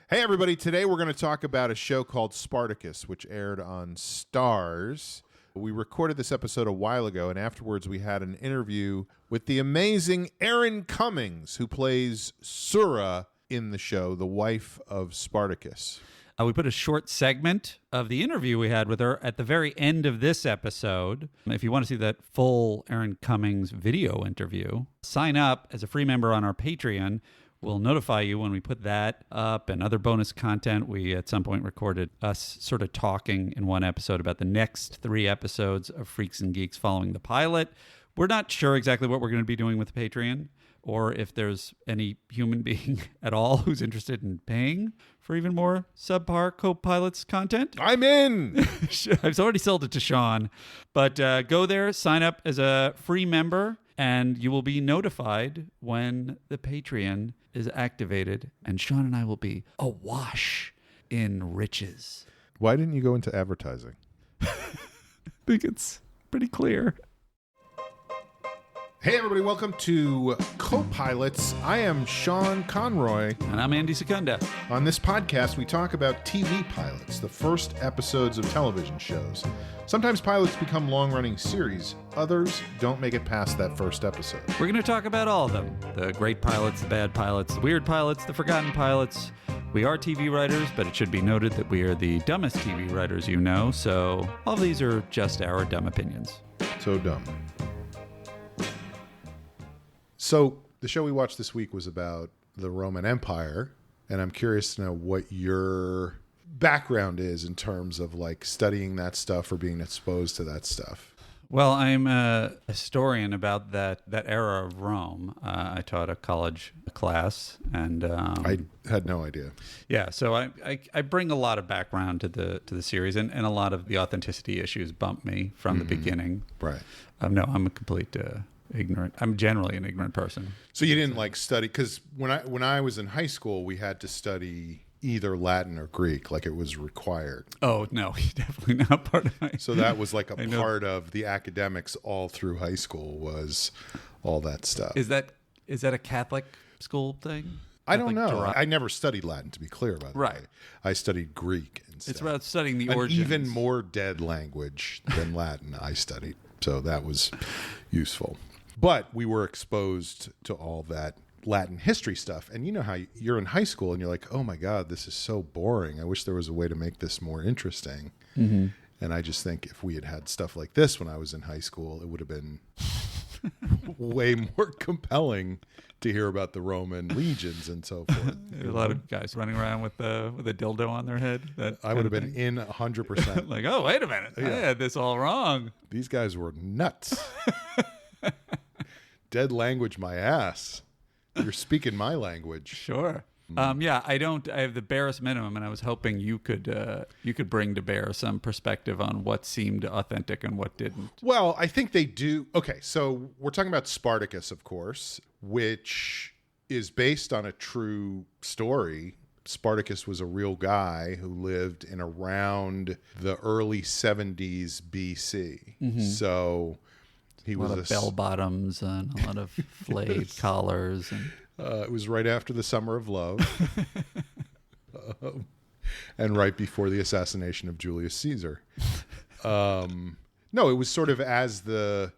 Hey, everybody. Today we're going to talk about a show called Spartacus, which aired on Stars. We recorded this episode a while ago, and afterwards we had an interview with the amazing Erin Cummings, who plays Sura in the show, the wife of Spartacus. We put a short segment of the interview we had with her at the very end of this episode. If you want to see that full Erin Cummings video interview, sign up as a free member on our Patreon. We'll notify you when we put that up and other bonus content. We, at some point, recorded us sort of talking in one episode about the next 3 episodes of Freaks and Geeks following the pilot. We're not sure exactly what we're going to be doing with Patreon, or if there's any human being at all who's interested in paying for even more subpar co-pilots content. I'm in! I've already sold it to Sean. But go there, sign up as a free member, and you will be notified when the Patreon is activated, and Sean and I will be awash in riches. Why didn't you go into advertising? I think it's pretty clear. Hey, everybody. Welcome to Co-Pilots. I am Sean Conroy. And I'm Andy Secunda. On this podcast, we talk about TV pilots, the first episodes of television shows. Sometimes pilots become long-running series. Others don't make it past that first episode. We're going to talk about all of them. The great pilots, the bad pilots, the weird pilots, the forgotten pilots. We are TV writers, but it should be noted that we are the dumbest TV writers you know, so all of these are just our dumb opinions. So dumb. So the show we watched this week was about the Roman Empire, and I'm curious to know what your background is in terms of like studying that stuff or being exposed to that stuff. Well, I'm a historian about that era of Rome. I taught a college class, and I had no idea. Yeah, so I bring a lot of background to the series, and a lot of the authenticity issues bump me from the beginning. Right. No, I'm a complete ignorant. I'm generally an ignorant person. So you didn't like study, because when I was in high school, we had to study either Latin or Greek, like it was required. Oh no, definitely not part of my. So that was like a part of the academics all through high school, was all that stuff. Is that a Catholic school thing? I don't know. I never studied Latin, to be clear, by the way. I studied Greek instead. It's about studying the An origins. even more dead language than Latin I studied. So that was useful. But we were exposed to all that Latin history stuff. And you know how you're in high school and you're like, oh my God, this is so boring. I wish there was a way to make this more interesting. Mm-hmm. And I just think if we had had stuff like this when I was in high school, it would have been way more compelling to hear about the Roman legions and so forth. A lot of guys running around with a dildo on their head. I would have been in 100%. Like, oh, wait a minute. Yeah. I had this all wrong. These guys were nuts. Dead language, my ass. You're speaking my language. Sure. Yeah, I have the barest minimum, and I was hoping you could bring to bear some perspective on what seemed authentic and what didn't. Well, I think they do. Okay, so we're talking about Spartacus, of course, which is based on a true story. Spartacus was a real guy who lived in around the early 70s BC. Mm-hmm. So he was a lot of bell bottoms and a lot of flayed collars. And it was right after the Summer of Love, and right before the assassination of Julius Caesar. No, it was sort of as the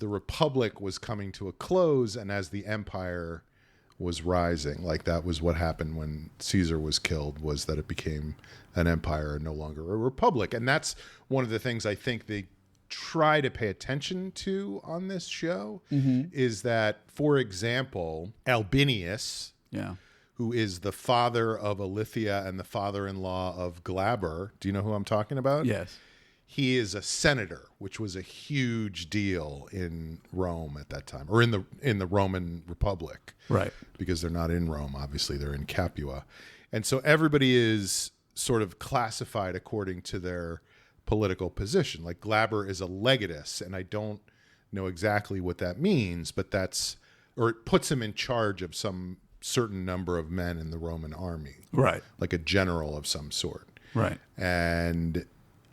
Republic was coming to a close and as the Empire was rising. Like that was what happened when Caesar was killed, was that it became an empire and no longer a republic. And that's one of the things I think they try to pay attention to on this show, is that, for example, Albinius, who is the father of Alithia and the father-in-law of Glaber. Do you know who I'm talking about? Yes. He is a senator, which was a huge deal in Rome at that time, or in the Roman Republic. Right. Because they're not in Rome, obviously, they're in Capua. And so everybody is sort of classified according to their political position. Like Glaber is a legatus, and I don't know exactly what that means, but it puts him in charge of some certain number of men in the Roman army. Right. Like a general of some sort. Right. And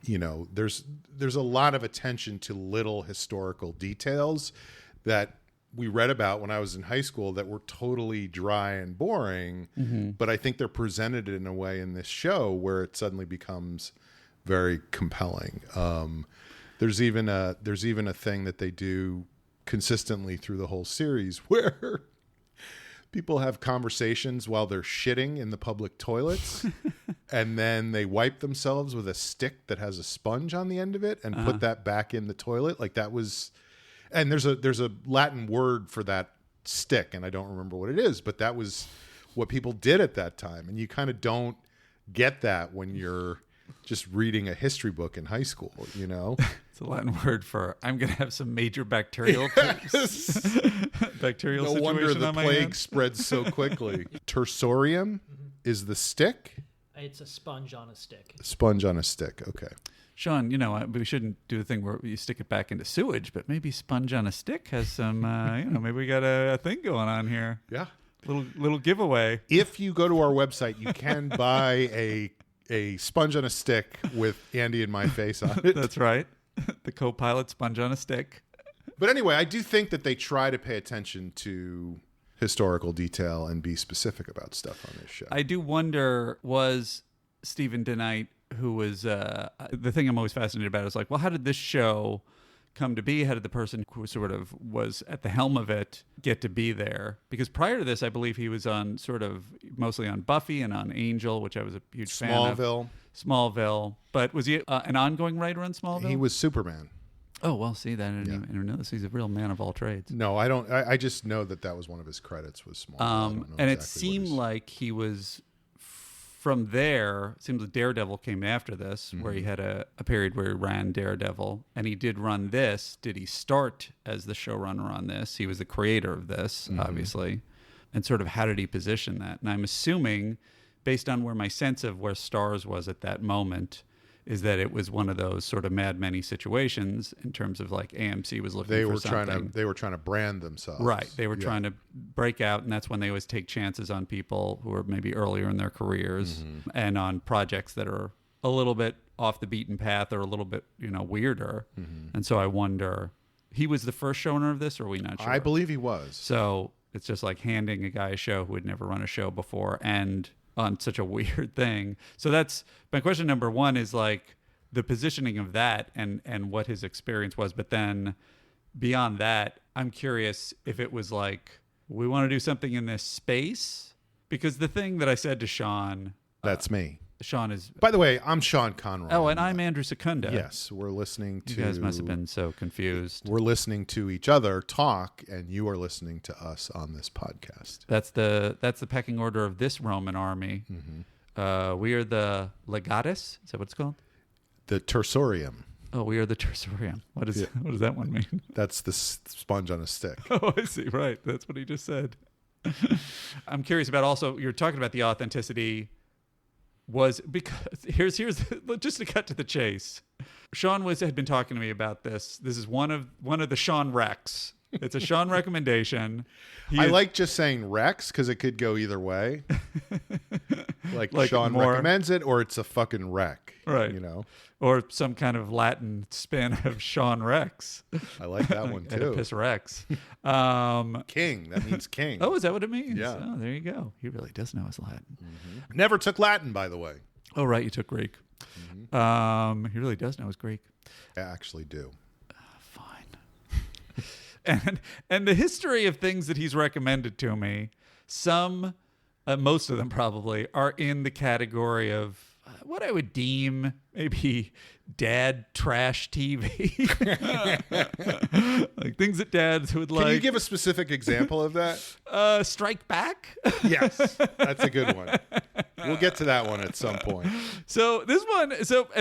there's a lot of attention to little historical details that we read about when I was in high school that were totally dry and boring, but I think they're presented in a way in this show where it suddenly becomes very compelling. There's even a thing that they do consistently through the whole series where people have conversations while they're shitting in the public toilets, and then they wipe themselves with a stick that has a sponge on the end of it and put that back in the toilet. Like that was, and there's a Latin word for that stick, and I don't remember what it is, but that was what people did at that time. And you kind of don't get that when you're just reading a history book in high school, you know? It's a Latin word for I'm going to have some major bacterial bacterial No situation wonder the on my plague hands. spreads so quickly. Tersorium is the stick? It's a sponge on a stick. Sponge on a stick. Okay. Sean, you know, we shouldn't do the thing where you stick it back into sewage, but maybe sponge on a stick has some, maybe we got a thing going on here. Yeah. Little giveaway. If you go to our website, you can buy a sponge on a stick with Andy and my face on it. That's right. The co-pilot sponge on a stick. But anyway, I do think that they try to pay attention to historical detail and be specific about stuff on this show. I do wonder, was Stephen DeKnight, who was, the thing I'm always fascinated about is like, well, how did this show come to be? How did the person who sort of was at the helm of it get to be there? Because prior to this, I believe he was on sort of mostly on Buffy and on Angel, which I was a huge fan of. Smallville. But was he an ongoing writer on Smallville? He was Superman. Oh, well, see, that I didn't even know this. He's a real man of all trades. No, I don't. I just know that was one of his credits was Smallville. I don't know and exactly it seemed like he was from there. It seems like Daredevil came after this, where he had a period where he ran Daredevil, and he did run this. Did he start as the showrunner on this? He was the creator of this, obviously. And sort of how did he position that? And I'm assuming, based on where my sense of where Stars was at that moment, is that it was one of those sort of Mad Men-y situations in terms of like AMC was looking for something. They were trying to brand themselves. Right. They were trying to break out, and that's when they always take chances on people who are maybe earlier in their careers and on projects that are a little bit off the beaten path or a little bit, weirder. And so I wonder, he was the first showrunner of this, or are we not sure? I believe he was. So it's just like handing a guy a show who had never run a show before and on such a weird thing. So that's my question. Number one is like the positioning of that and what his experience was. But then beyond that, I'm curious if it was like, we want to do something in this space, because the thing that I said to Sean, That's me. Sean is, By the way, I'm Sean Conroy. oh, and I'm Andrew Secunda. Yes, we're listening to... You guys must have been so confused. We're listening to each other talk, and you are listening to us on this podcast. That's the pecking order of this Roman army. We are the legatus. Is that what it's called? The tersorium. Oh, we are the tersorium. What does that one mean? That's the sponge on a stick. Oh, I see. Right. That's what he just said. I'm curious about also, you're talking about the authenticity was because here's just to cut to the chase. Sean had been talking to me about this. This is one of the Sean Recs. It's a Sean recommendation. I like just saying Rex because it could go either way. like Sean recommends it, or it's a fucking wreck. Right. Or some kind of Latin spin of Sean Rex. I like that one too. Oedipus Rex. King. That means king. Oh, is that what it means? Yeah. Oh, there you go. He really does know his Latin. Never took Latin, by the way. Oh, right. You took Greek. He really does know his Greek. I actually do. Fine. And the history of things that he's recommended to me, most of them probably, are in the category of what I would deem maybe dad trash TV. Like things that dads would like. Can you give a specific example of that? Strike Back? Yes, that's a good one. We'll get to that one at some point. So this one,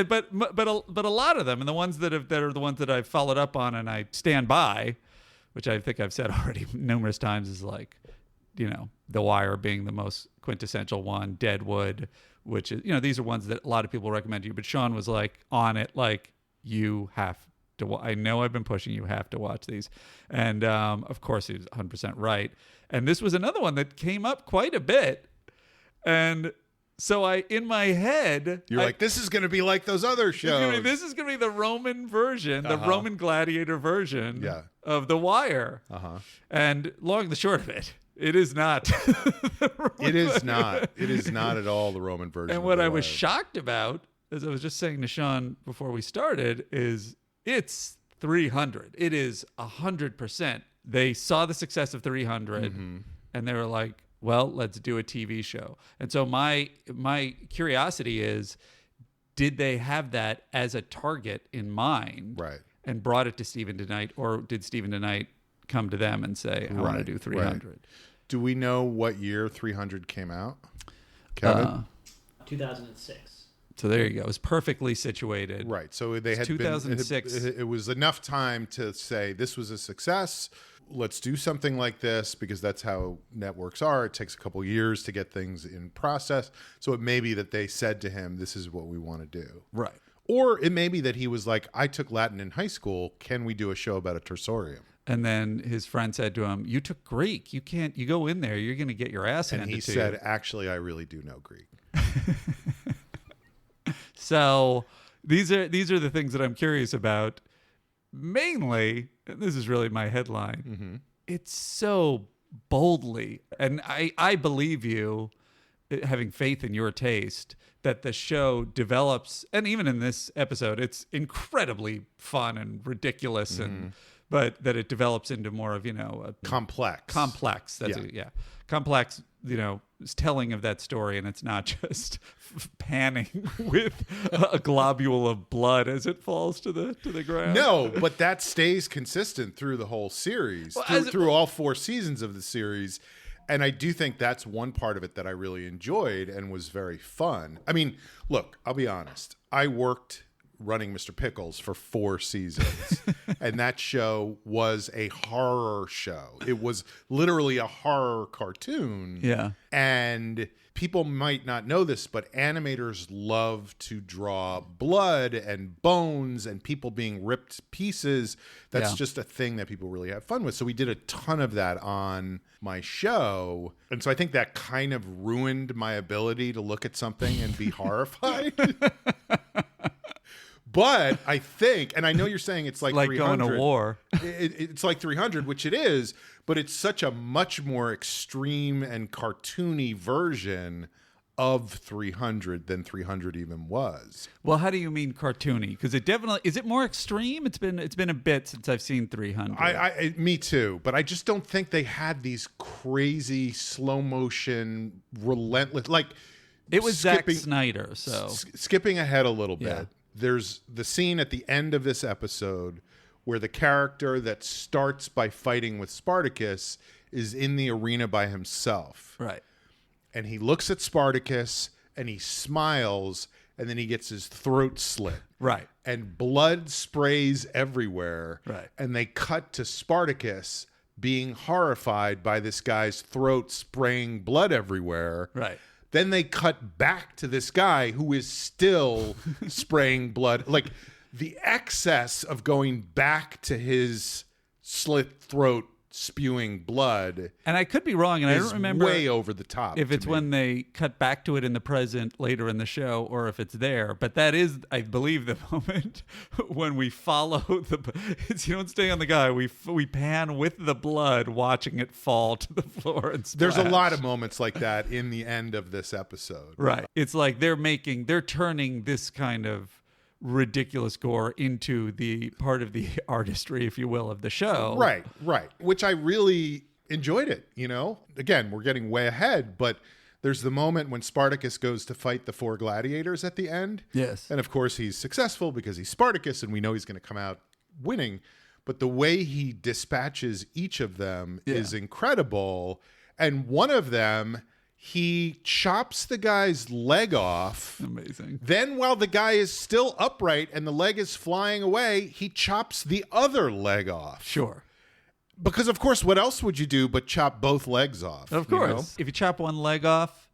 but a lot of them, and the ones that are the ones that I've followed up on and I stand by, which I think I've said already numerous times, is like, The Wire being the most quintessential one, Deadwood, which is, these are ones that a lot of people recommend to you, but Sean was like on it, like, you have to, I know I've been pushing, you have to watch these. And of course he was 100% right. And this was another one that came up quite a bit. And So in my head, You're like, this is going to be like those other shows. this is going to be the Roman version, the Roman gladiator version of The Wire. And long the short of it, it is not. It is not. It is not at all the Roman version. And what I was shocked about, as I was just saying to Sean before we started, is it's 300. It is 100%. They saw the success of 300, and they were like, well, let's do a TV show. And so my curiosity is, did they have that as a target in mind, right, and brought it to Stephen DeKnight, or did Stephen DeKnight come to them and say, I want to do 300? Right. Do we know what year 300 came out, Kevin? 2006. So there you go. It was perfectly situated. Right. So they had 2006. It was enough time to say this was a success. Let's do something like this, because that's how networks are. It takes a couple years to get things in process. So it may be that they said to him, this is what we want to do. Right. Or it may be that he was like, I took Latin in high school. Can we do a show about a tersorium? And then his friend said to him, you took Greek. You go in there, you're going to get your ass handed to you. And he said, actually, I really do know Greek. So these are the things that I'm curious about. Mainly, and this is really my headline, it's so boldly, and I believe you, having faith in your taste, that the show develops, and even in this episode, it's incredibly fun and ridiculous, but that it develops into more of, a complex. That's complex, telling of that story, and it's not just panning with a globule of blood as it falls to the ground. No, but that stays consistent through the whole series, through all 4 seasons of the series. And I do think that's one part of it that I really enjoyed and was very fun. I mean, look, I'll be honest. I worked running Mr. Pickles for 4 seasons, and that show was a horror show. It was literally a horror cartoon. Yeah. And people might not know this, but animators love to draw blood and bones and people being ripped pieces. That's just a thing that people really have fun with. So we did a ton of that on my show. And so I think that kind of ruined my ability to look at something and be horrified. But I think, and I know you're saying it's like 300. Going to war. It's like 300, which it is, but it's such a much more extreme and cartoony version of 300 than 300 even was. Well, how do you mean cartoony? Because it definitely, is it more extreme? It's been a bit since I've seen 300. Me too, but I just don't think they had these crazy slow motion, relentless, like it was Zack Snyder. So skipping ahead a little bit. There's the scene at the end of this episode where the character that starts by fighting with Spartacus is in the arena by himself. Right. And he looks at Spartacus and he smiles, and then he gets his throat slit. Right. And blood sprays everywhere. Right. And they cut to Spartacus being horrified by this guy's throat spraying blood everywhere. Right. Then they cut back to this guy who is still spraying blood. Like the excess of going back to his slit throat spewing blood. And I could be wrong, and I don't remember way over the top. If it's when they cut back to it in the present later in the show, or if it's there. But that is, I believe, the moment when we follow it's, you don't stay on the guy. We pan with the blood, watching it fall to the floor and splash. There's a lot of moments like that in the end of this episode. Right. It's like they're turning this kind of ridiculous gore into the part of the artistry, if you will, of the show. Right. Which I really enjoyed it, Again, we're getting way ahead, but there's the moment when Spartacus goes to fight the 4 gladiators at the end. Yes. And of course he's successful because he's Spartacus and we know he's going to come out winning. But the way he dispatches each of them is incredible. And one of them, he chops the guy's leg off. Amazing. Then while the guy is still upright and the leg is flying away, he chops the other leg off. Sure. Because, of course, what else would you do but chop both legs off? Of course. If you chop one leg off,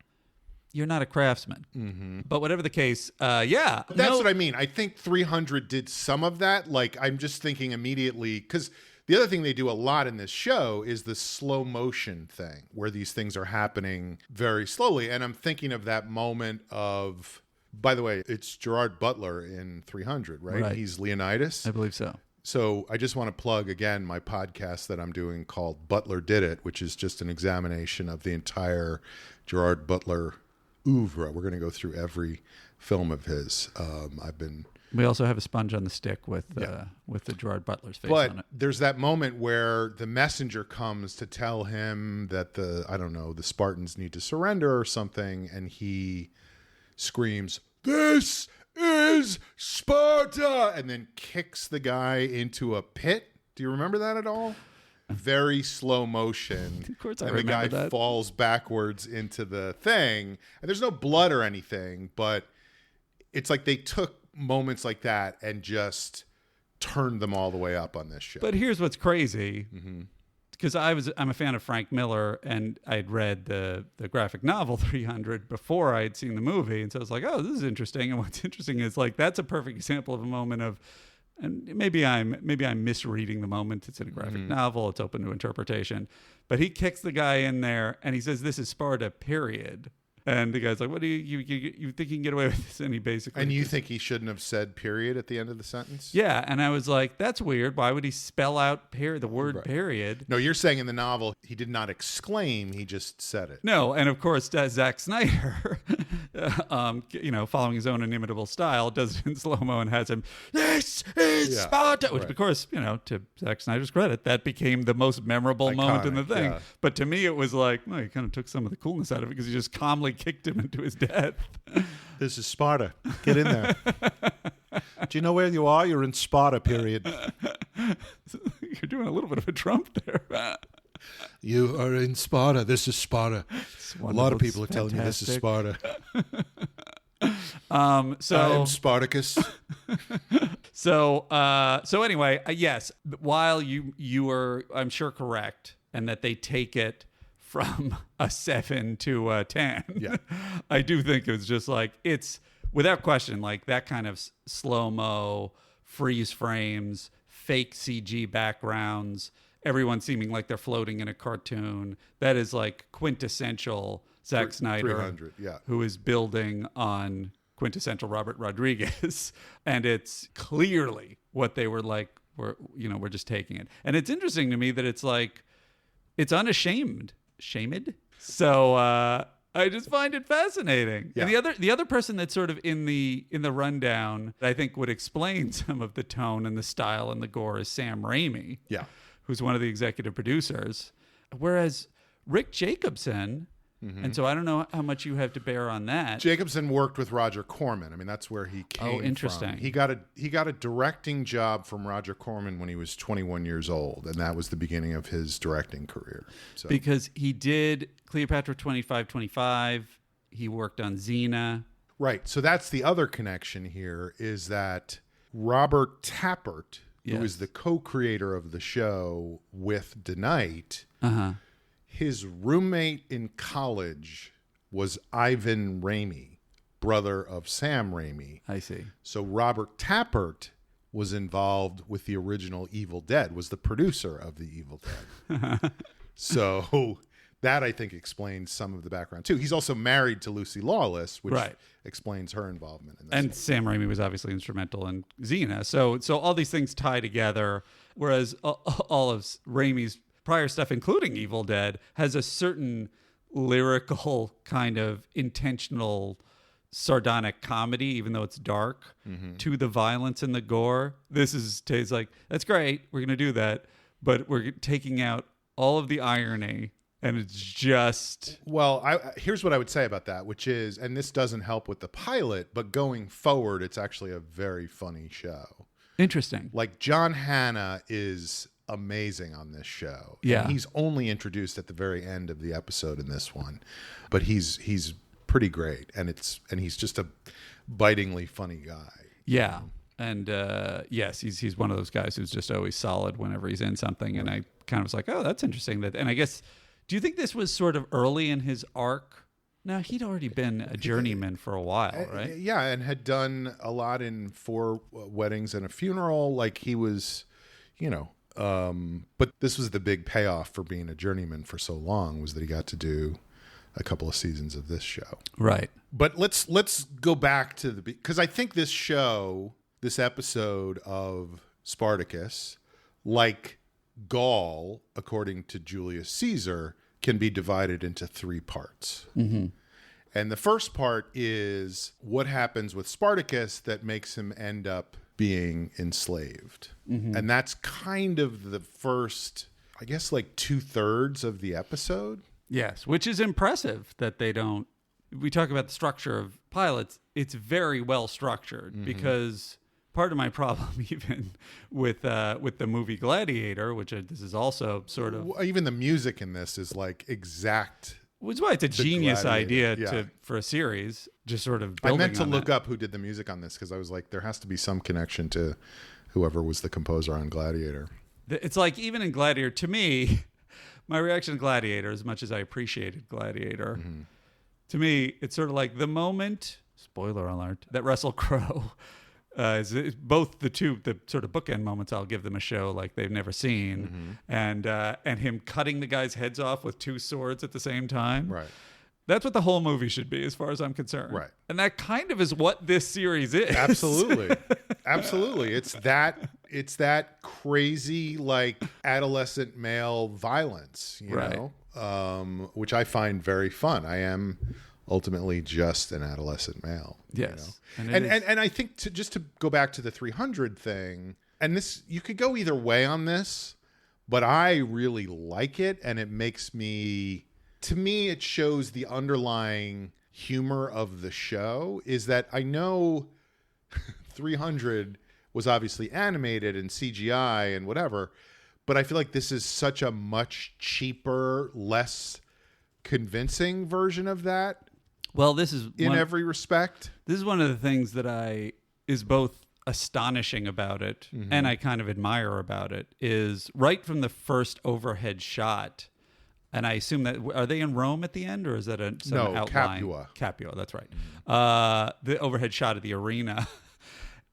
you're not a craftsman. Mm-hmm. But whatever the case, yeah. That's what I mean. I think 300 did some of that. Like, I'm just thinking immediately, because The other thing they do a lot in this show is the slow motion thing, where these things are happening very slowly. And I'm thinking of that moment of, by the way, it's Gerard Butler in 300, right? Right. He's Leonidas. I believe so. So I just want to plug again my podcast that I'm doing called Butler Did It, which is just an examination of the entire Gerard Butler oeuvre. We're going to go through every film of his. We also have a sponge on the stick with the Gerard Butler's face But on it. there's that moment where the messenger comes to tell him that the Spartans need to surrender or something, and he screams, "This is Sparta!" and then kicks the guy into a pit. Do you remember that at all? Very slow motion. Of course I and the remember guy that. falls backwards into the thing. And there's no blood or anything, but it's like they took moments like that and just turned them all the way up on this show. But here's what's crazy. Mm-hmm. Because I'm a fan of Frank Miller, and I'd read the graphic novel 300 before I had seen the movie, and so I was like, "Oh, this is interesting." And what's interesting is like that's a perfect example of a moment of, and maybe I'm misreading the moment. It's in a graphic novel; it's open to interpretation. But he kicks the guy in there, and he says, "This is Sparta." Period. And the guy's like, "What do you think you can get away with this?" And he basically, and you think he shouldn't have said period at the end of the sentence? yeah. And I was like, "That's weird. Why would he spell out the word Right. period?" No, you're saying in the novel he did not exclaim; he just said it. No, and of course, Zack Snyder, following his own inimitable style, does it in slow-mo and has him, "This is Yeah, Sparta," which, right. of course, to Zack Snyder's credit, that became the most memorable moment in the Iconic, thing. yeah. But to me, it was like, well, he kind of took some of the coolness out of it because he just calmly kicked him into his death. This is Sparta. Get in there. Do you know where you are? You're in Sparta, period. You're doing a little bit of a Trump there. You are in Sparta. This is Sparta. A lot of people are telling me this is fantastic. Sparta. So I am Spartacus. So anyway, yes, while you were, I'm sure, correct, and that they take it from a 7 to a 10. Yeah. I do think it was just like, it's without question, like that kind of slow-mo, freeze frames, fake CG backgrounds, everyone seeming like they're floating in a cartoon. That is like quintessential Zack Snyder, 300, yeah. who is building on quintessential Robert Rodriguez. And it's clearly what they were like, we're just taking it. And it's interesting to me that it's like, it's unashamed. Shamed? So I just find it fascinating. Yeah. And the other person that's sort of in the rundown, I think would explain some of the tone and the style and the gore is Sam Raimi, Yeah. who's one of the executive producers. Whereas Rick Jacobson, and so I don't know how much you have to bear on that. Jacobson worked with Roger Corman. I mean, that's where he came Oh, interesting. from. He got a directing job from Roger Corman when he was 21 years old, and that was the beginning of his directing career. So Because he did Cleopatra 2525. He worked on Xena. right. So that's the other connection here is that Robert Tappert, who Yes. is the co-creator of the show with DeKnight, his roommate in college was Ivan Raimi, brother of Sam Raimi. I see. So Robert Tappert was involved with the original Evil Dead, was the producer of the Evil Dead. So that, I think, explains some of the background, too. He's also married to Lucy Lawless, which Right. explains her involvement in this. And Sam Raimi was obviously instrumental in Xena. So all these things tie together, whereas all of Raimi's prior stuff, including Evil Dead, has a certain lyrical kind of intentional sardonic comedy, even though it's dark, to the violence and the gore. This is Tay's like, that's great, we're going to do that, but we're taking out all of the irony, and it's just... Well, here's what I would say about that, which is, and this doesn't help with the pilot, but going forward, it's actually a very funny show. Interesting. Like, John Hannah is amazing on this show. Yeah. And he's only introduced at the very end of the episode in this one, but he's pretty great, and he's just a bitingly funny guy. Yeah. And yes, he's one of those guys who's just always solid whenever he's in something. And I kind of was like, oh, that's interesting. And I guess, do you think this was sort of early in his arc? No, he'd already been a journeyman for a while, right? Yeah, and had done a lot in 4 Weddings and a Funeral. Like, he was, But this was the big payoff for being a journeyman for so long, was that he got to do a couple of seasons of this show. Right. But let's go back to because I think this episode of Spartacus, like Gaul, according to Julius Caesar, can be divided into 3 parts. Mm-hmm. And the first part is what happens with Spartacus that makes him end up being enslaved. Mm-hmm. And that's kind of the first, I guess, like 2/3 of the episode. Yes, which is impressive that they don't. We talk about the structure of pilots. It's very well structured, because part of my problem even with the movie Gladiator, which this is also sort of... Even the music in this is like exact... Which is why it's a genius idea yeah. for a series, just sort of building I meant to on look that. up who did the music on this, because I was like, there has to be some connection to whoever was the composer on Gladiator. It's like, even in Gladiator, to me, my reaction to Gladiator, as much as I appreciated Gladiator, to me, it's sort of like the moment, spoiler alert, that Russell Crowe... is both the sort of bookend moments. I'll give them a show like they've never seen, and him cutting the guys' heads off with 2 swords at the same time. Right. That's what the whole movie should be, as far as I'm concerned. Right. And that kind of is what this series is. Absolutely. Absolutely. It's that crazy, like, adolescent male violence, you know, which I find very fun. I am ultimately just an adolescent male. Yes. You know? And I think just to go back to the 300 thing, and this, you could go either way on this, but I really like it. And it makes me, to me, it shows the underlying humor of the show, is that I know 300 was obviously animated and CGI and whatever, but I feel like this is such a much cheaper, less convincing version of that. Well, this is in every respect. This is one of the things that is both astonishing about it and I kind of admire about it, is right from the first overhead shot. And I assume that, are they in Rome at the end, or is that some outline? Capua, that's right. The overhead shot of the arena.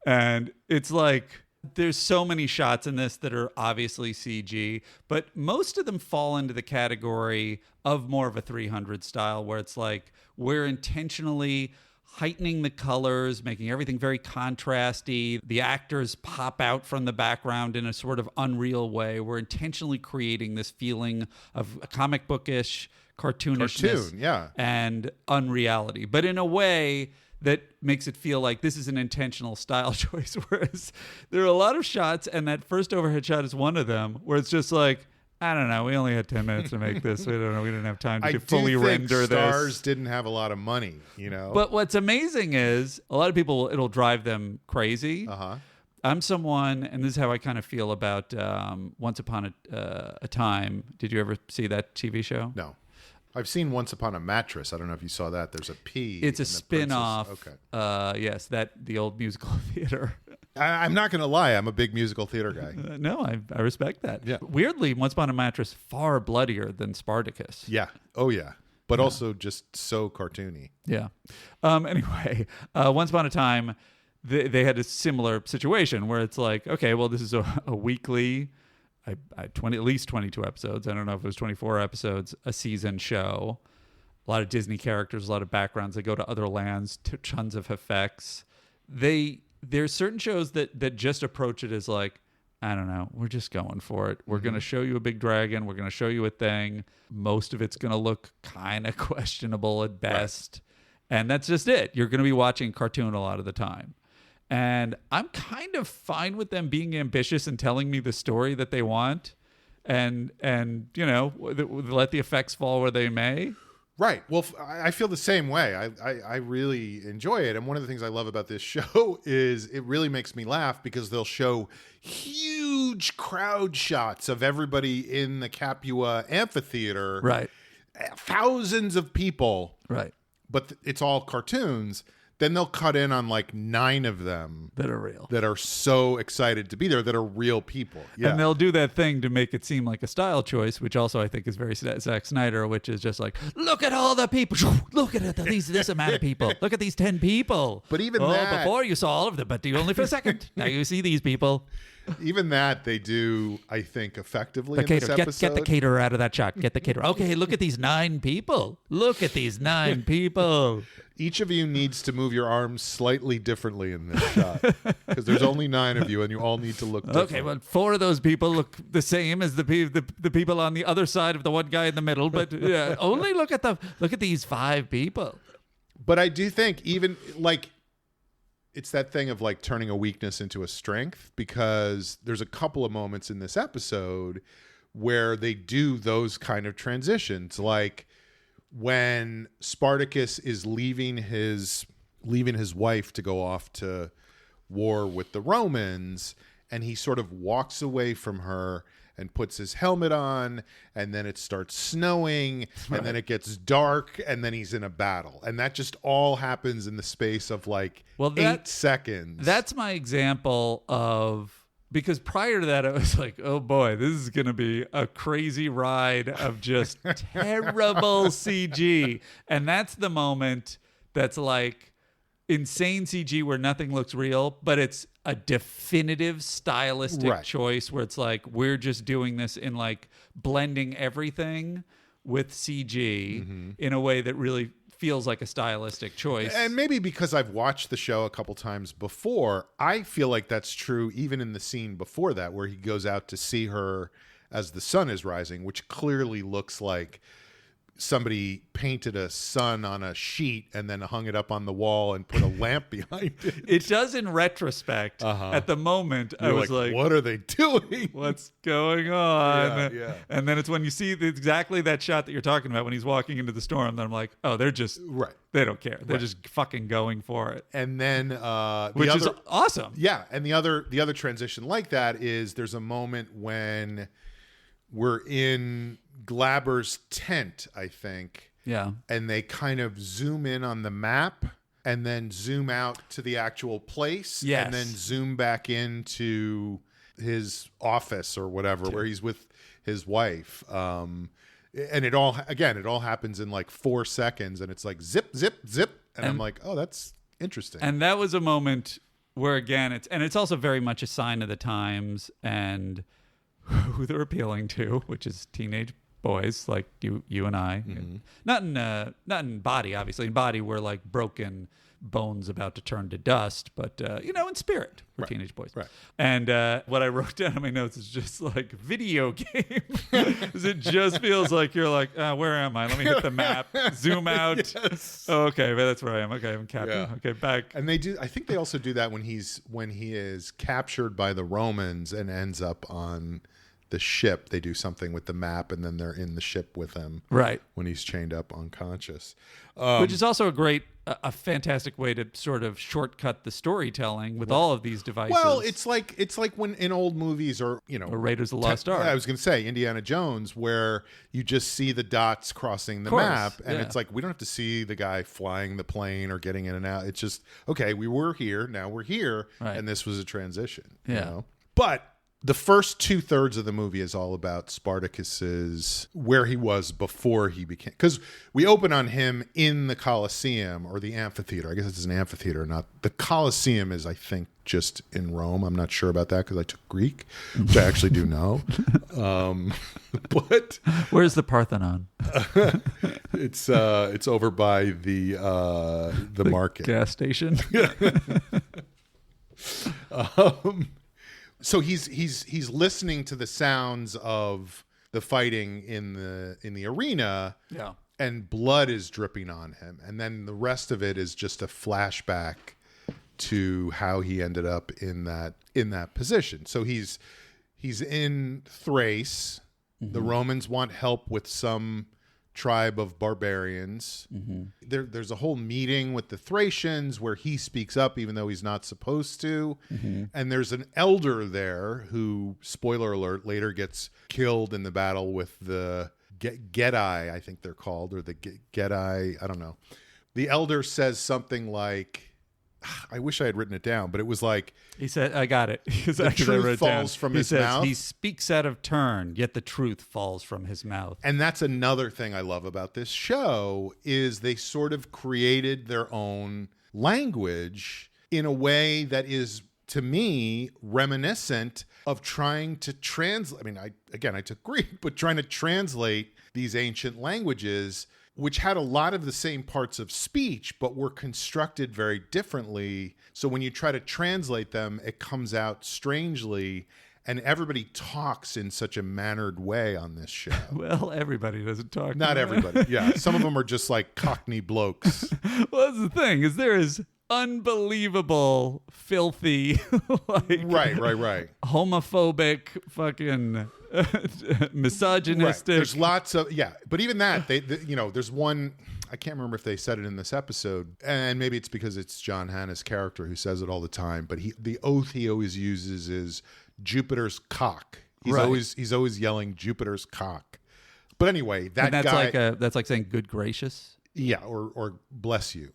And it's like, there's so many shots in this that are obviously CG, but most of them fall into the category of more of a 300 style, where it's like, we're intentionally heightening the colors, making everything very contrasty. The actors pop out from the background in a sort of unreal way. We're intentionally creating this feeling of a comic bookish, cartoonishness and unreality, but in a way that makes it feel like this is an intentional style choice. Whereas there are a lot of shots, and that first overhead shot is one of them, where it's just like, I don't know, we only had 10 minutes to make this. We don't know. We didn't have time to fully render this. Stars didn't have a lot of money, you know. But what's amazing is a lot of people, it'll drive them crazy. I'm someone, and this is how I kind of feel about Once Upon a Time. Did you ever see that TV show? No. I've seen Once Upon a Mattress. I don't know if you saw that. There's a P. It's a spin-off. Okay. Yes, the old musical theater. I'm not going to lie. I'm a big musical theater guy. No, I respect that. Yeah. Weirdly, Once Upon a Mattress far bloodier than Spartacus. Yeah. Oh, yeah. But also just so cartoony. Yeah. Anyway, Once Upon a Time, they had a similar situation where it's like, okay, well, this is a weekly, at least 22 episodes. I don't know if it was 24 episodes, a season show. A lot of Disney characters, a lot of backgrounds. They go to other lands, tons of effects. There's certain shows that just approach it as like, I don't know, we're just going for it. We're going to show you a big dragon. We're going to show you a thing. Most of it's going to look kind of questionable at best. Right. And that's just it. You're going to be watching a cartoon a lot of the time. And I'm kind of fine with them being ambitious and telling me the story that they want, and you know, let the effects fall where they may. Right. Well, I feel the same way. I really enjoy it. And one of the things I love about this show is it really makes me laugh, because they'll show huge crowd shots of everybody in the Capua amphitheater. Right. Thousands of people. Right. But it's all cartoons. then they'll cut in on like 9 of them that are real, that are so excited to be there, that are real people. Yeah. And they'll do that thing to make it seem like a style choice, which also I think is very Zack Snyder, which is just like, look at all the people. Look at this amount of people. Look at these 10 people. But even that, before you saw all of them, but only for a second. Now you see these people. Even that they do, I think, effectively in Caterer. this episode. Get the caterer out of that shot. Get the caterer. Okay, look at these 9 people. Look at these 9 people. Each of you needs to move your arms slightly differently in this shot, because there's only 9 of you, and you all need to look different. Okay, well, 4 of those people look the same as the people on the other side of the one guy in the middle, but only look at these 5 people. But I do think even like, it's that thing of like turning a weakness into a strength, because there's a couple of moments in this episode where they do those kind of transitions, like when Spartacus is leaving his wife to go off to war with the Romans, and he sort of walks away from her and puts his helmet on, and then it starts snowing, and then it gets dark, and then he's in a battle. And that just all happens in the space of like 8 seconds. That's my example of, because prior to that, I was like, oh boy, this is going to be a crazy ride of just terrible CG. And that's the moment that's like insane CG where nothing looks real, but it's a definitive stylistic choice where it's like, we're just doing this in like blending everything with CG in a way that really feels like a stylistic choice. And maybe because I've watched the show a couple times before, I feel like that's true even in the scene before that, where he goes out to see her as the sun is rising, which clearly looks like somebody painted a sun on a sheet and then hung it up on the wall and put a lamp behind it. It does in retrospect. At the moment, I was like, what are they doing? What's going on? Yeah. And then it's when you see exactly that shot that you're talking about when he's walking into the storm, then I'm like, oh, they're just, they don't care. They're just fucking going for it. And then, which is awesome. Yeah. And the other transition like that is there's a moment when we're in Glabber's tent, I think. Yeah. And they kind of zoom in on the map and then zoom out to the actual place. Yes. And then zoom back into his office or whatever, where he's with his wife. And it all happens in like 4 seconds, and it's like zip, zip, zip. And I'm like, oh, that's interesting. And that was a moment where, again, it's also very much a sign of the times and who they're appealing to, which is teenage boys like you and I. Not in body, obviously. In body, we're like broken bones about to turn to dust, but in spirit, we're teenage boys. Right. And what I wrote down in my notes is just like video game, because it just feels like you're like, where am I? Let me hit the map, zoom out. Yes. Oh, okay, that's where I am. Okay, I'm captain. Yeah. Okay, back. And they do. I think they also do that when he is captured by the Romans and ends up on the ship. They do something with the map, and then they're in the ship with him when he's chained up unconscious, which is also a fantastic way to sort of shortcut the storytelling with all of these devices. Well, it's like when in old movies or or Raiders of the Lost Ark. I was going to say Indiana Jones, where you just see the dots crossing the map, and it's like we don't have to see the guy flying the plane or getting in and out. It's just, okay, we were here, now we're here, and this was a transition. You know? But the first 2/3 of the movie is all about Spartacus's, where he was before he became, because we open on him in the Colosseum or the amphitheater. I guess it's an amphitheater, not the Colosseum is, I think, just in Rome. I'm not sure about that because I took Greek, which I actually do know. But where's the Parthenon? It's over by the market gas station. So he's listening to the sounds of the fighting in the arena, and blood is dripping on him, and then the rest of it is just a flashback to how he ended up in that position. So he's in Thrace. The Romans want help with some tribe of barbarians. There's a whole meeting with the Thracians where he speaks up even though he's not supposed to. And there's an elder there who, spoiler alert, later gets killed in the battle with the Gedi, I think they're called, or the Gedi, I don't know. the elder says something like, I wish I had written it down, but it was like, he said, I got it. the truth falls from his mouth. He speaks out of turn, yet the truth falls from his mouth. And that's another thing I love about this show is they sort of created their own language in a way that is, to me, reminiscent of trying to translate. I mean, I took Greek, but trying to translate these ancient languages, which had a lot of the same parts of speech, but were constructed very differently. So when you try to translate them, it comes out strangely, and everybody talks in such a mannered way on this show. Well, everybody doesn't talk. Not everybody. Yeah. Some of them are just like Cockney blokes. Well, that's the thing, is there is unbelievable, filthy, like Right. homophobic, fucking misogynistic. Right. There's lots of, but even that, there's one, I can't remember if they said it in this episode, and maybe it's because it's John Hannah's character who says it all the time, but the oath he always uses is Jupiter's cock. He's always yelling Jupiter's cock. But anyway, that and guy, that's like saying good gracious. Yeah, or bless you.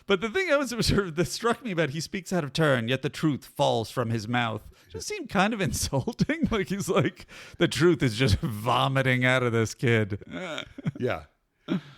But the thing that struck me about he speaks out of turn, yet the truth falls from his mouth, just seemed kind of insulting. Like he's like, the truth is just vomiting out of this kid. Yeah.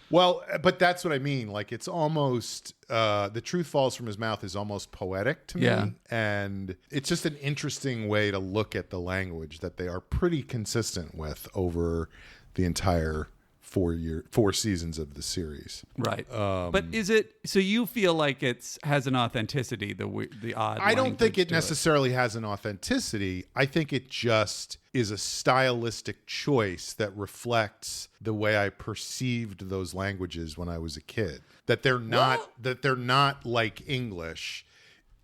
Well, but that's what I mean. Like it's almost, the truth falls from his mouth is almost poetic to me. Yeah. And it's just an interesting way to look at the language that they are pretty consistent with over the entire 4 seasons of the series. Right. But is it, so you feel like it has an authenticity, the odd I don't think it to necessarily has an authenticity. I think it just is a stylistic choice that reflects the way I perceived those languages when I was a kid. That they're not like English.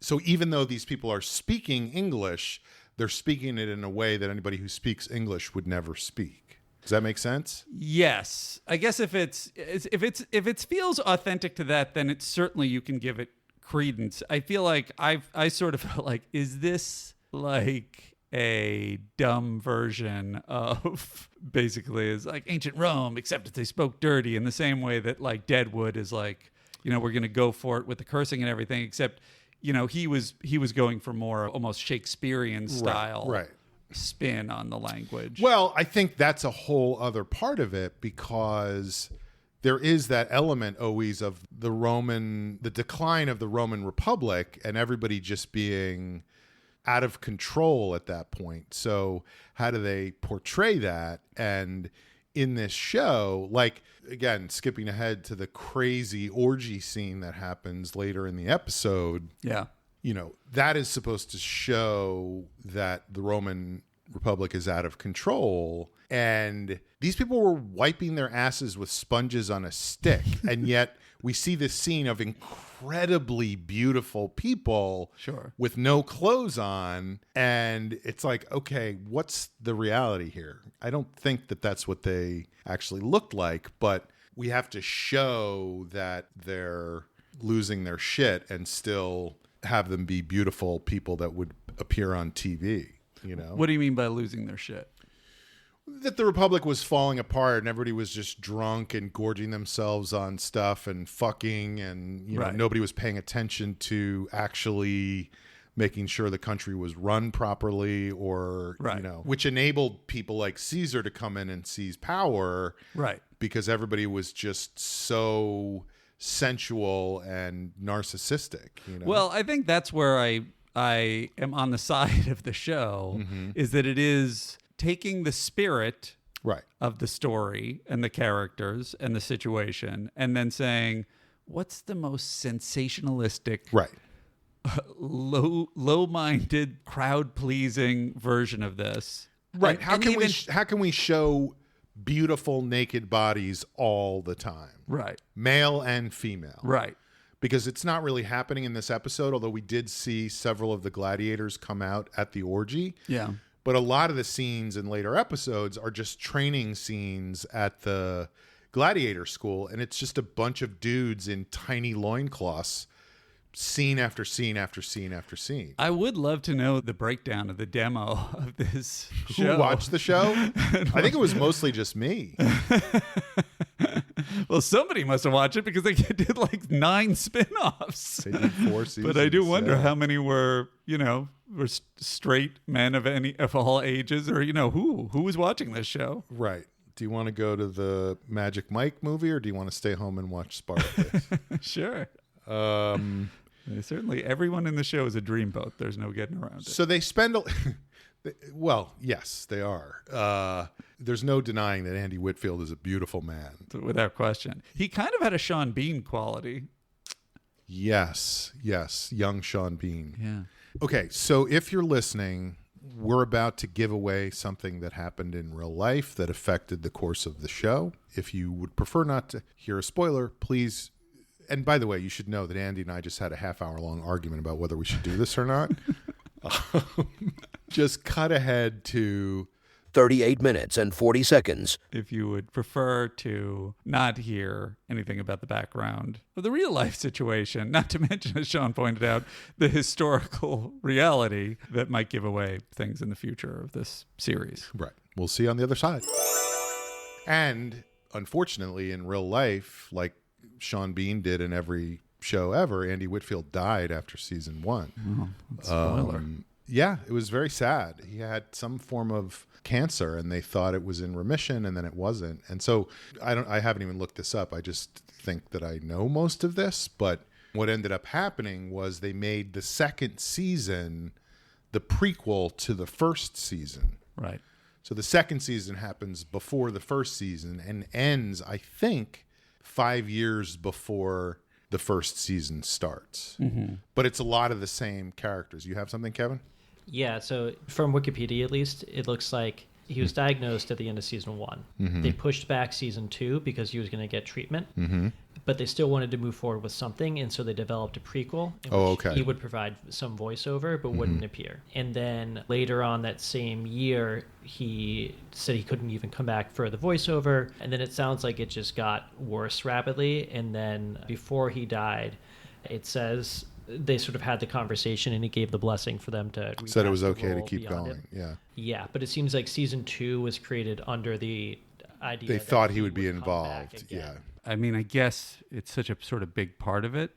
So even though these people are speaking English, they're speaking it in a way that anybody who speaks English would never speak. Does that make sense? Yes. I guess if it feels authentic to that, then it's certainly, you can give it credence. I feel like I sort of felt like, is this like a dumb version of basically is like ancient Rome, except that they spoke dirty, in the same way that like Deadwood is like, we're going to go for it with the cursing and everything, except, he was going for more almost Shakespearean style. Right. Spin on the language. Well, I think that's a whole other part of it, because there is that element always of the decline of the Roman Republic and everybody just being out of control at that point. So how do they portray that? And in this show, like, again, skipping ahead to the crazy orgy scene that happens later in the episode. Yeah. That is supposed to show that the Roman Republic is out of control. And these people were wiping their asses with sponges on a stick. And yet we see this scene of incredibly beautiful people with no clothes on. And it's like, okay, what's the reality here? I don't think that that's what they actually looked like, but we have to show that they're losing their shit and still have them be beautiful people that would appear on TV, What do you mean by losing their shit? That the Republic was falling apart and everybody was just drunk and gorging themselves on stuff and fucking, and nobody was paying attention to actually making sure the country was run properly, or which enabled people like Caesar to come in and seize power, because everybody was just so sensual and narcissistic. Well, I think that's where I am on the side of the show, is that it is taking the spirit of the story and the characters and the situation, and then saying, what's the most sensationalistic, low-minded, crowd-pleasing version of this? Right. How can we show beautiful naked bodies all the time? Right. Male and female. Right. Because it's not really happening in this episode, although we did see several of the gladiators come out at the orgy. Yeah. But a lot of the scenes in later episodes are just training scenes at the gladiator school, and it's just a bunch of dudes in tiny loincloths, scene after scene after scene after scene. I would love to know the breakdown of the demo of this show. Who watched the show? I think it was mostly just me. Well, somebody must have watched it because they did like 9 spin-offs. They did 4 seasons. But I do wonder yeah. how many were straight men of all ages, or who was watching this show. Right. Do you want to go to the Magic Mike movie, or do you want to stay home and watch Spartacus? Sure. Certainly, everyone in the show is a dreamboat. There's no getting around it. So they spend well, yes, they are. There's no denying that Andy Whitfield is a beautiful man. Without question. He kind of had a Sean Bean quality. Yes, young Sean Bean. Yeah. Okay, so if you're listening, we're about to give away something that happened in real life that affected the course of the show. If you would prefer not to hear a spoiler, please. And by the way, you should know that Andy and I just had a half-hour-long argument about whether we should do this or not. Just cut ahead to 38 minutes and 40 seconds. If you would prefer to not hear anything about the background of the real life situation, not to mention, as Sean pointed out, the historical reality that might give away things in the future of this series. Right. We'll see you on the other side. And unfortunately, in real life, like Sean Bean did in every show ever, Andy Whitfield died after season 1. Oh, spoiler. Yeah, it was very sad. He had some form of cancer, and they thought it was in remission, and then it wasn't. And so I haven't even looked this up. I just think that I know most of this. But what ended up happening was they made the second season the prequel to the first season. Right. So the second season happens before the first season and ends, I think, 5 years before the first season starts. Mm-hmm. But it's a lot of the same characters. You have something, Kevin? Yeah, so from Wikipedia at least, it looks like he was diagnosed at the end of season 1. Mm-hmm. They pushed back season 2 because he was going to get treatment. Mm-hmm. But they still wanted to move forward with something, and so they developed a prequel in which he would provide some voiceover but wouldn't appear. And then later on that same year, he said he couldn't even come back for the voiceover, and then it sounds like it just got worse rapidly. And then before he died, it says they sort of had the conversation and he gave the blessing for them to said it was okay to keep going. Yeah, but it seems like season 2 was created under the idea they that thought he would be involved. Yeah. I mean, I guess it's such a sort of big part of it,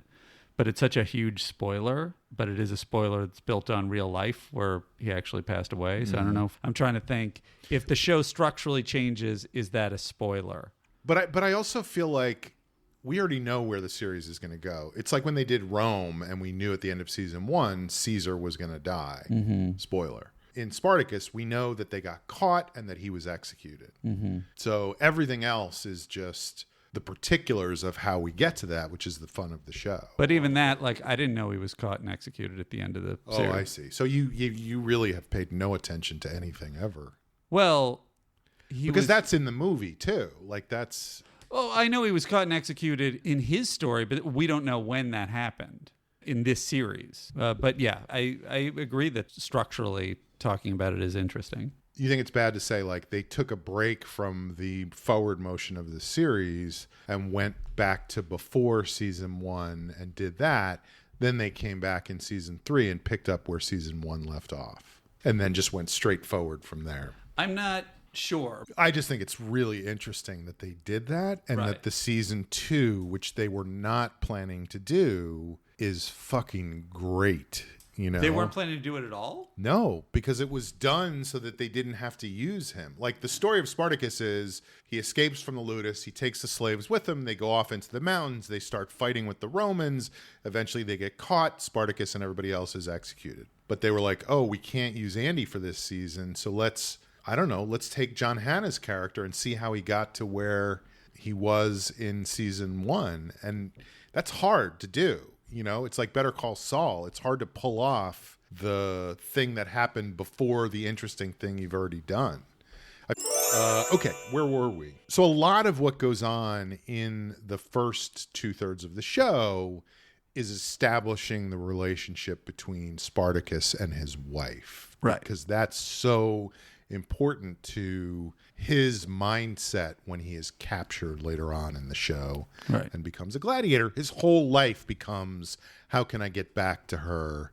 but it's such a huge spoiler. But it is a spoiler that's built on real life where he actually passed away. So I don't know. I'm trying to think if the show structurally changes, is that a spoiler? But I also feel like we already know where the series is going to go. It's like when they did Rome and we knew at the end of season 1, Caesar was going to die. Mm-hmm. Spoiler. In Spartacus, we know that they got caught and that he was executed. Mm-hmm. So everything else is just the particulars of how we get to that, which is the fun of the show. But even that, like, I didn't know he was caught and executed at the end of the series. Oh, I see. So you really have paid no attention to anything ever. Well, that's in the movie too. Like that's... Oh, I know he was caught and executed in his story, but we don't know when that happened in this series. But yeah, I agree that structurally talking about it is interesting. You think it's bad to say like they took a break from the forward motion of the series and went back to before season 1 and did that. Then they came back in season 3 and picked up where season 1 left off and then just went straight forward from there. I'm not sure. I just think it's really interesting that they did that and that the season 2, which they were not planning to do, is fucking great. You know, they weren't planning to do it at all? No, because it was done so that they didn't have to use him. Like the story of Spartacus is he escapes from the ludus, he takes the slaves with him, they go off into the mountains, they start fighting with the Romans, eventually they get caught, Spartacus and everybody else is executed. But they were like, oh, we can't use Andy for this season, so let's take John Hannah's character and see how he got to where he was in season 1. And that's hard to do. You know, it's like Better Call Saul. It's hard to pull off the thing that happened before the interesting thing you've already done. Okay, where were we? So a lot of what goes on in the first 2/3 of the show is establishing the relationship between Spartacus and his wife. Right. Because that's so important to his mindset when he is captured later on in the show and becomes a gladiator. His whole life becomes, how can I get back to her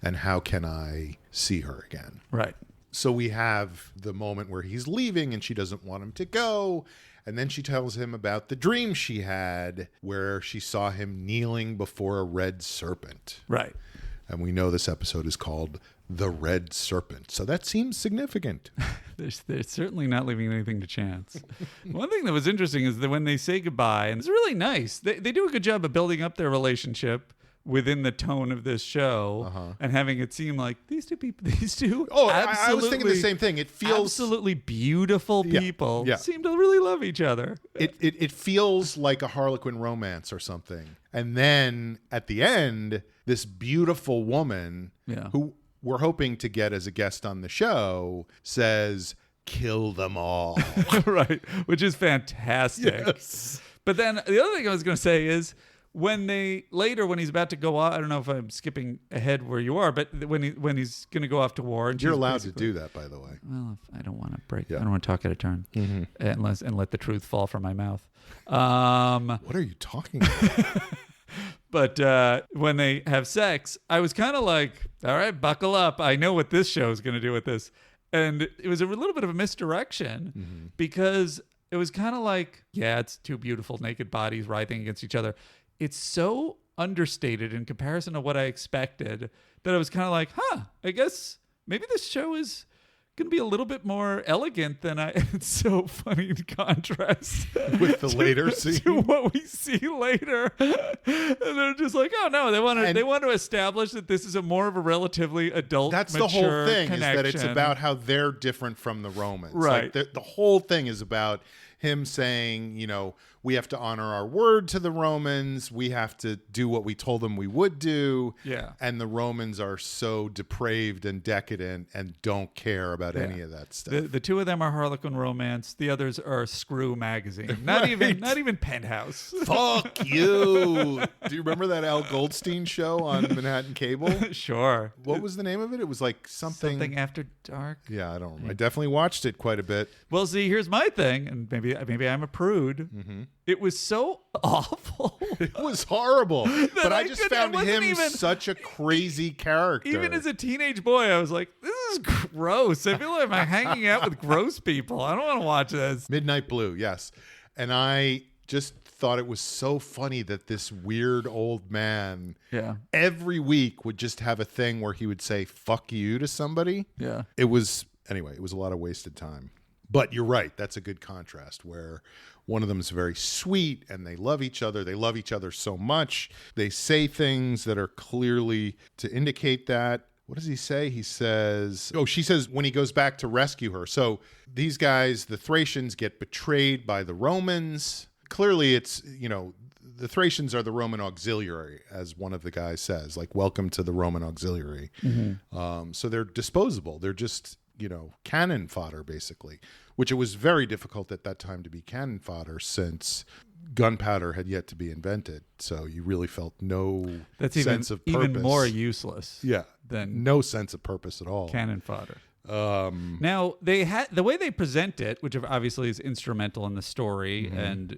and how can I see her again? Right. So we have the moment where he's leaving and she doesn't want him to go. And then she tells him about the dream she had where she saw him kneeling before a red serpent. Right. And we know this episode is called The Red Serpent. So that seems significant. They're certainly not leaving anything to chance. One thing that was interesting is that when they say goodbye, and it's really nice, they do a good job of building up their relationship within the tone of this show and having it seem like these two I was thinking the same thing. It feels absolutely beautiful people seem to really love each other. It feels like a Harlequin romance or something. And then at the end, this beautiful woman who we're hoping to get as a guest on the show says, "Kill them all." Right, which is fantastic. Yes. But then the other thing I was going to say is when he's about to go off, I don't know if I'm skipping ahead where you are, but when he's going to go off to war, and you're allowed to do that, by the way. Well, if I don't want to break. I don't want to talk out of turn, and let the truth fall from my mouth. What are you talking about? But when they have sex, I was kind of like, all right, buckle up. I know what this show is going to do with this. And it was a little bit of a misdirection because it was kind of like, yeah, it's two beautiful naked bodies writhing against each other. It's so understated in comparison to what I expected that I was kind of like, I guess maybe this show is going to be a little bit more elegant than it's so funny in contrast with the later scene to what we see later. And they're just like, oh no, they want to establish that this is more of a relatively adult, that's mature the whole thing connection. Is that it's about how they're different from the Romans, right? Like the whole thing is about him saying, we have to honor our word to the Romans. We have to do what we told them we would do. Yeah. And the Romans are so depraved and decadent and don't care about any of that stuff. The two of them are Harlequin romance. The others are Screw magazine. Not even Penthouse. Fuck you. Do you remember that Al Goldstein show on Manhattan Cable? Sure. What was the name of it? It was like something After Dark. Yeah, I don't remember. I definitely watched it quite a bit. Well, see, here's my thing, and maybe I'm a prude. It was so awful. It was horrible. But I just found him even such a crazy character. Even as a teenage boy, I was like, this is gross. I feel like I'm hanging out with gross people. I don't want to watch this. Midnight Blue, yes. And I just thought it was so funny that this weird old man every week would just have a thing where he would say, fuck you to somebody. Yeah. It was a lot of wasted time. But you're right. That's a good contrast where one of them is very sweet and they love each other. They love each other so much. They say things that are clearly to indicate that. What does he say? He says, she says when he goes back to rescue her. So these guys, the Thracians, get betrayed by the Romans. Clearly it's, the Thracians are the Roman auxiliary, as one of the guys says, like, welcome to the Roman auxiliary. So they're disposable. They're just, cannon fodder, basically, which it was very difficult at that time to be cannon fodder since gunpowder had yet to be invented. So you really felt no sense of purpose. Even more useless. Yeah. Than no sense of purpose at all. Cannon fodder. Now, they had the way they present it, which obviously is instrumental in the story and,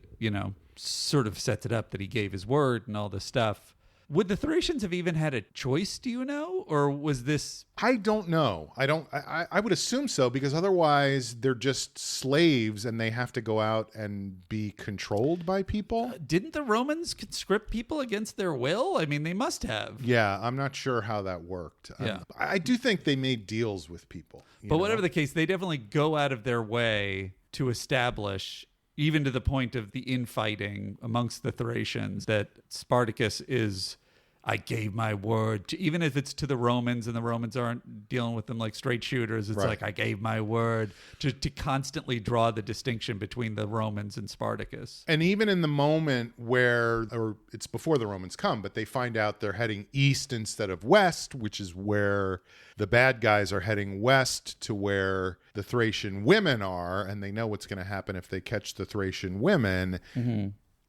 sort of sets it up that he gave his word and all this stuff. Would the Thracians have even had a choice, do you know? Or was this... I don't know. I would assume so, because otherwise they're just slaves and they have to go out and be controlled by people. Didn't the Romans conscript people against their will? I mean, they must have. Yeah, I'm not sure how that worked. Yeah. I do think they made deals with people. But whatever the case, they definitely go out of their way to establish, even to the point of the infighting amongst the Thracians, that Spartacus is... I gave my word, even if it's to the Romans and the Romans aren't dealing with them like straight shooters. It's like, I gave my word, to constantly draw the distinction between the Romans and Spartacus. And even in the moment or it's before the Romans come, but they find out they're heading east instead of west, which is where the bad guys are heading west to where the Thracian women are. And they know what's going to happen if they catch the Thracian women.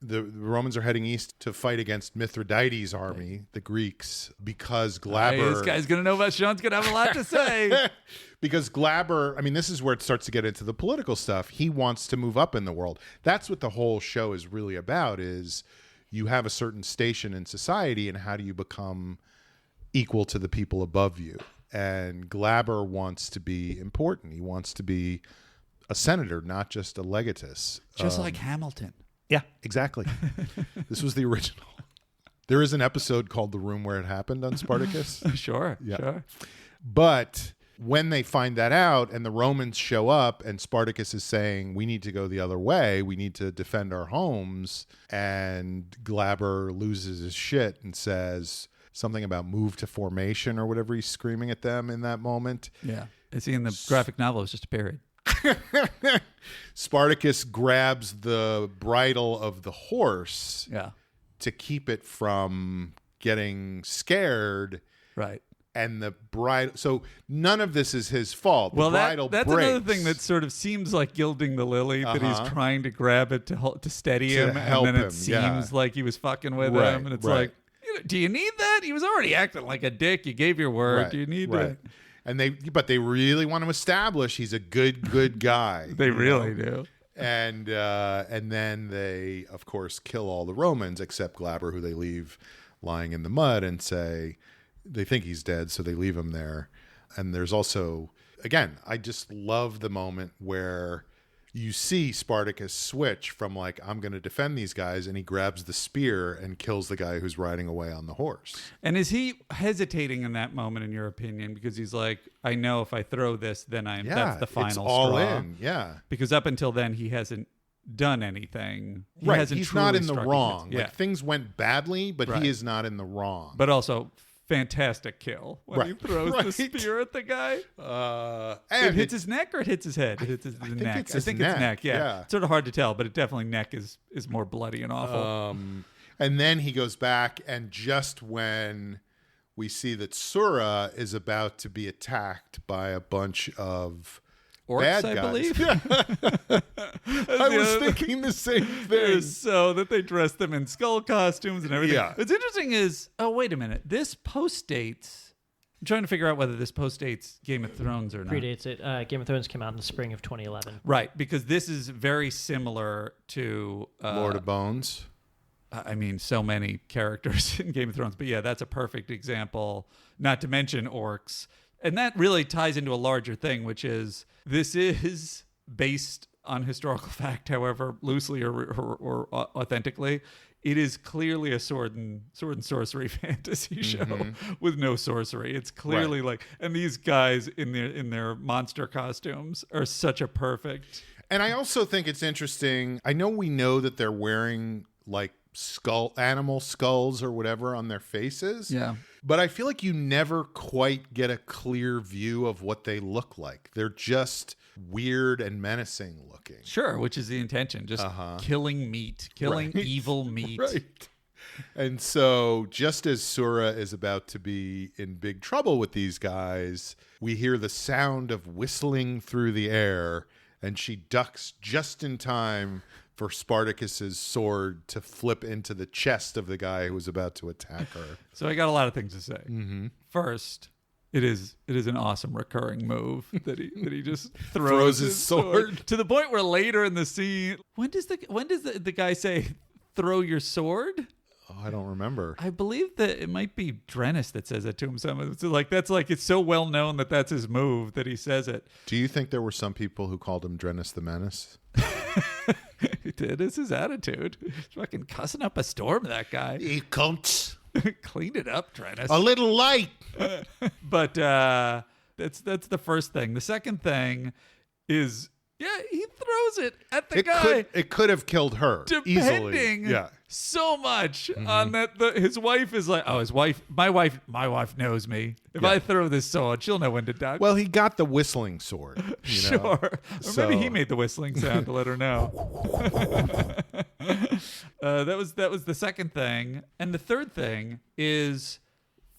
The Romans are heading east to fight against Mithridates' army, the Greeks, because Glaber... This guy's going to know about Sean's going to have a lot to say. Because Glaber, this is where it starts to get into the political stuff. He wants to move up in the world. That's what the whole show is really about, is you have a certain station in society and how do you become equal to the people above you? And Glaber wants to be important. He wants to be a senator, not just a legatus. Just like Hamilton. Yeah, exactly. This was the original. There is an episode called The Room Where It Happened on Spartacus. Sure. But when they find that out and the Romans show up and Spartacus is saying, we need to go the other way, we need to defend our homes, and Glaber loses his shit and says something about move to formation or whatever he's screaming at them in that moment. Yeah. Is he in the graphic novel? It's just a period. Spartacus grabs the bridle of the horse to keep it from getting scared. Right. And the bridle, so none of this is his fault. The bridle that's breaks. Another thing that sort of seems like gilding the lily, that he's trying to grab it to steady him, and then it seems like he was fucking with him, and it's like, do you need that? He was already acting like a dick. You gave your word. Do you need that? And they really want to establish he's a good guy. They really do. And then they, of course, kill all the Romans except Glaber, who they leave lying in the mud, and say they think he's dead, so they leave him there. And there's also, again, I just love the moment where you see Spartacus switch from like, I'm going to defend these guys, and he grabs the spear and kills the guy who's riding away on the horse. And is he hesitating in that moment, in your opinion? Because he's like, I know if I throw this, then that's the final it's all straw. in. Yeah. Because up until then, he hasn't done anything. He's not in the wrong. Yeah. Like, things went badly, but he is not in the wrong. But also, fantastic kill when he throws the spear at the guy. And it hits his neck or it hits his head? It hits his neck. I think it's neck. Yeah. It's sort of hard to tell, but it definitely neck is more bloody and awful. And then he goes back, and just when we see that Sura is about to be attacked by a bunch of orcs, bad guys. I believe. I was thinking the same thing. So that they dress them in skull costumes and everything. Yeah. What's interesting is, wait a minute. This postdates. I'm trying to figure out whether this postdates Game of Thrones or not. Predates it. Game of Thrones came out in the spring of 2011. Right, because this is very similar to Lord of Bones. I mean, so many characters in Game of Thrones. But yeah, that's a perfect example, not to mention orcs. And that really ties into a larger thing, which is this is based on historical fact, however loosely or authentically. It is clearly a sword and sorcery fantasy show with no sorcery. It's clearly like, and these guys in their monster costumes are such a perfect. And I also think it's interesting. I know that they're wearing like animal skulls or whatever on their faces. Yeah. But I feel like you never quite get a clear view of what they look like. They're just weird and menacing looking. Sure, which is the intention. Just killing meat, killing evil meat. Right. And so just as Sura is about to be in big trouble with these guys, we hear the sound of whistling through the air, and she ducks just in time for Spartacus's sword to flip into the chest of the guy who was about to attack her. So I got a lot of things to say. First, it is an awesome recurring move that he just throws his sword to the point where later in the scene, when does the guy say, "Throw your sword"? Oh, I don't remember. I believe that it might be Drennis that says it to him. It's so well known that that's his move that he says it. Do you think there were some people who called him Drennis the Menace? He did. It's his attitude. He's fucking cussing up a storm, that guy. He counts. Clean it up, Drennis. A little light. But that's the first thing. The second thing is, he throws it at the guy. It could have killed her easily. Depending so much on that. His wife is like, my wife knows me. If I throw this sword, she'll know when to duck. Well, he got the whistling sword. Sure. Or maybe he made the whistling sound to let her know. That was the second thing. And the third thing is,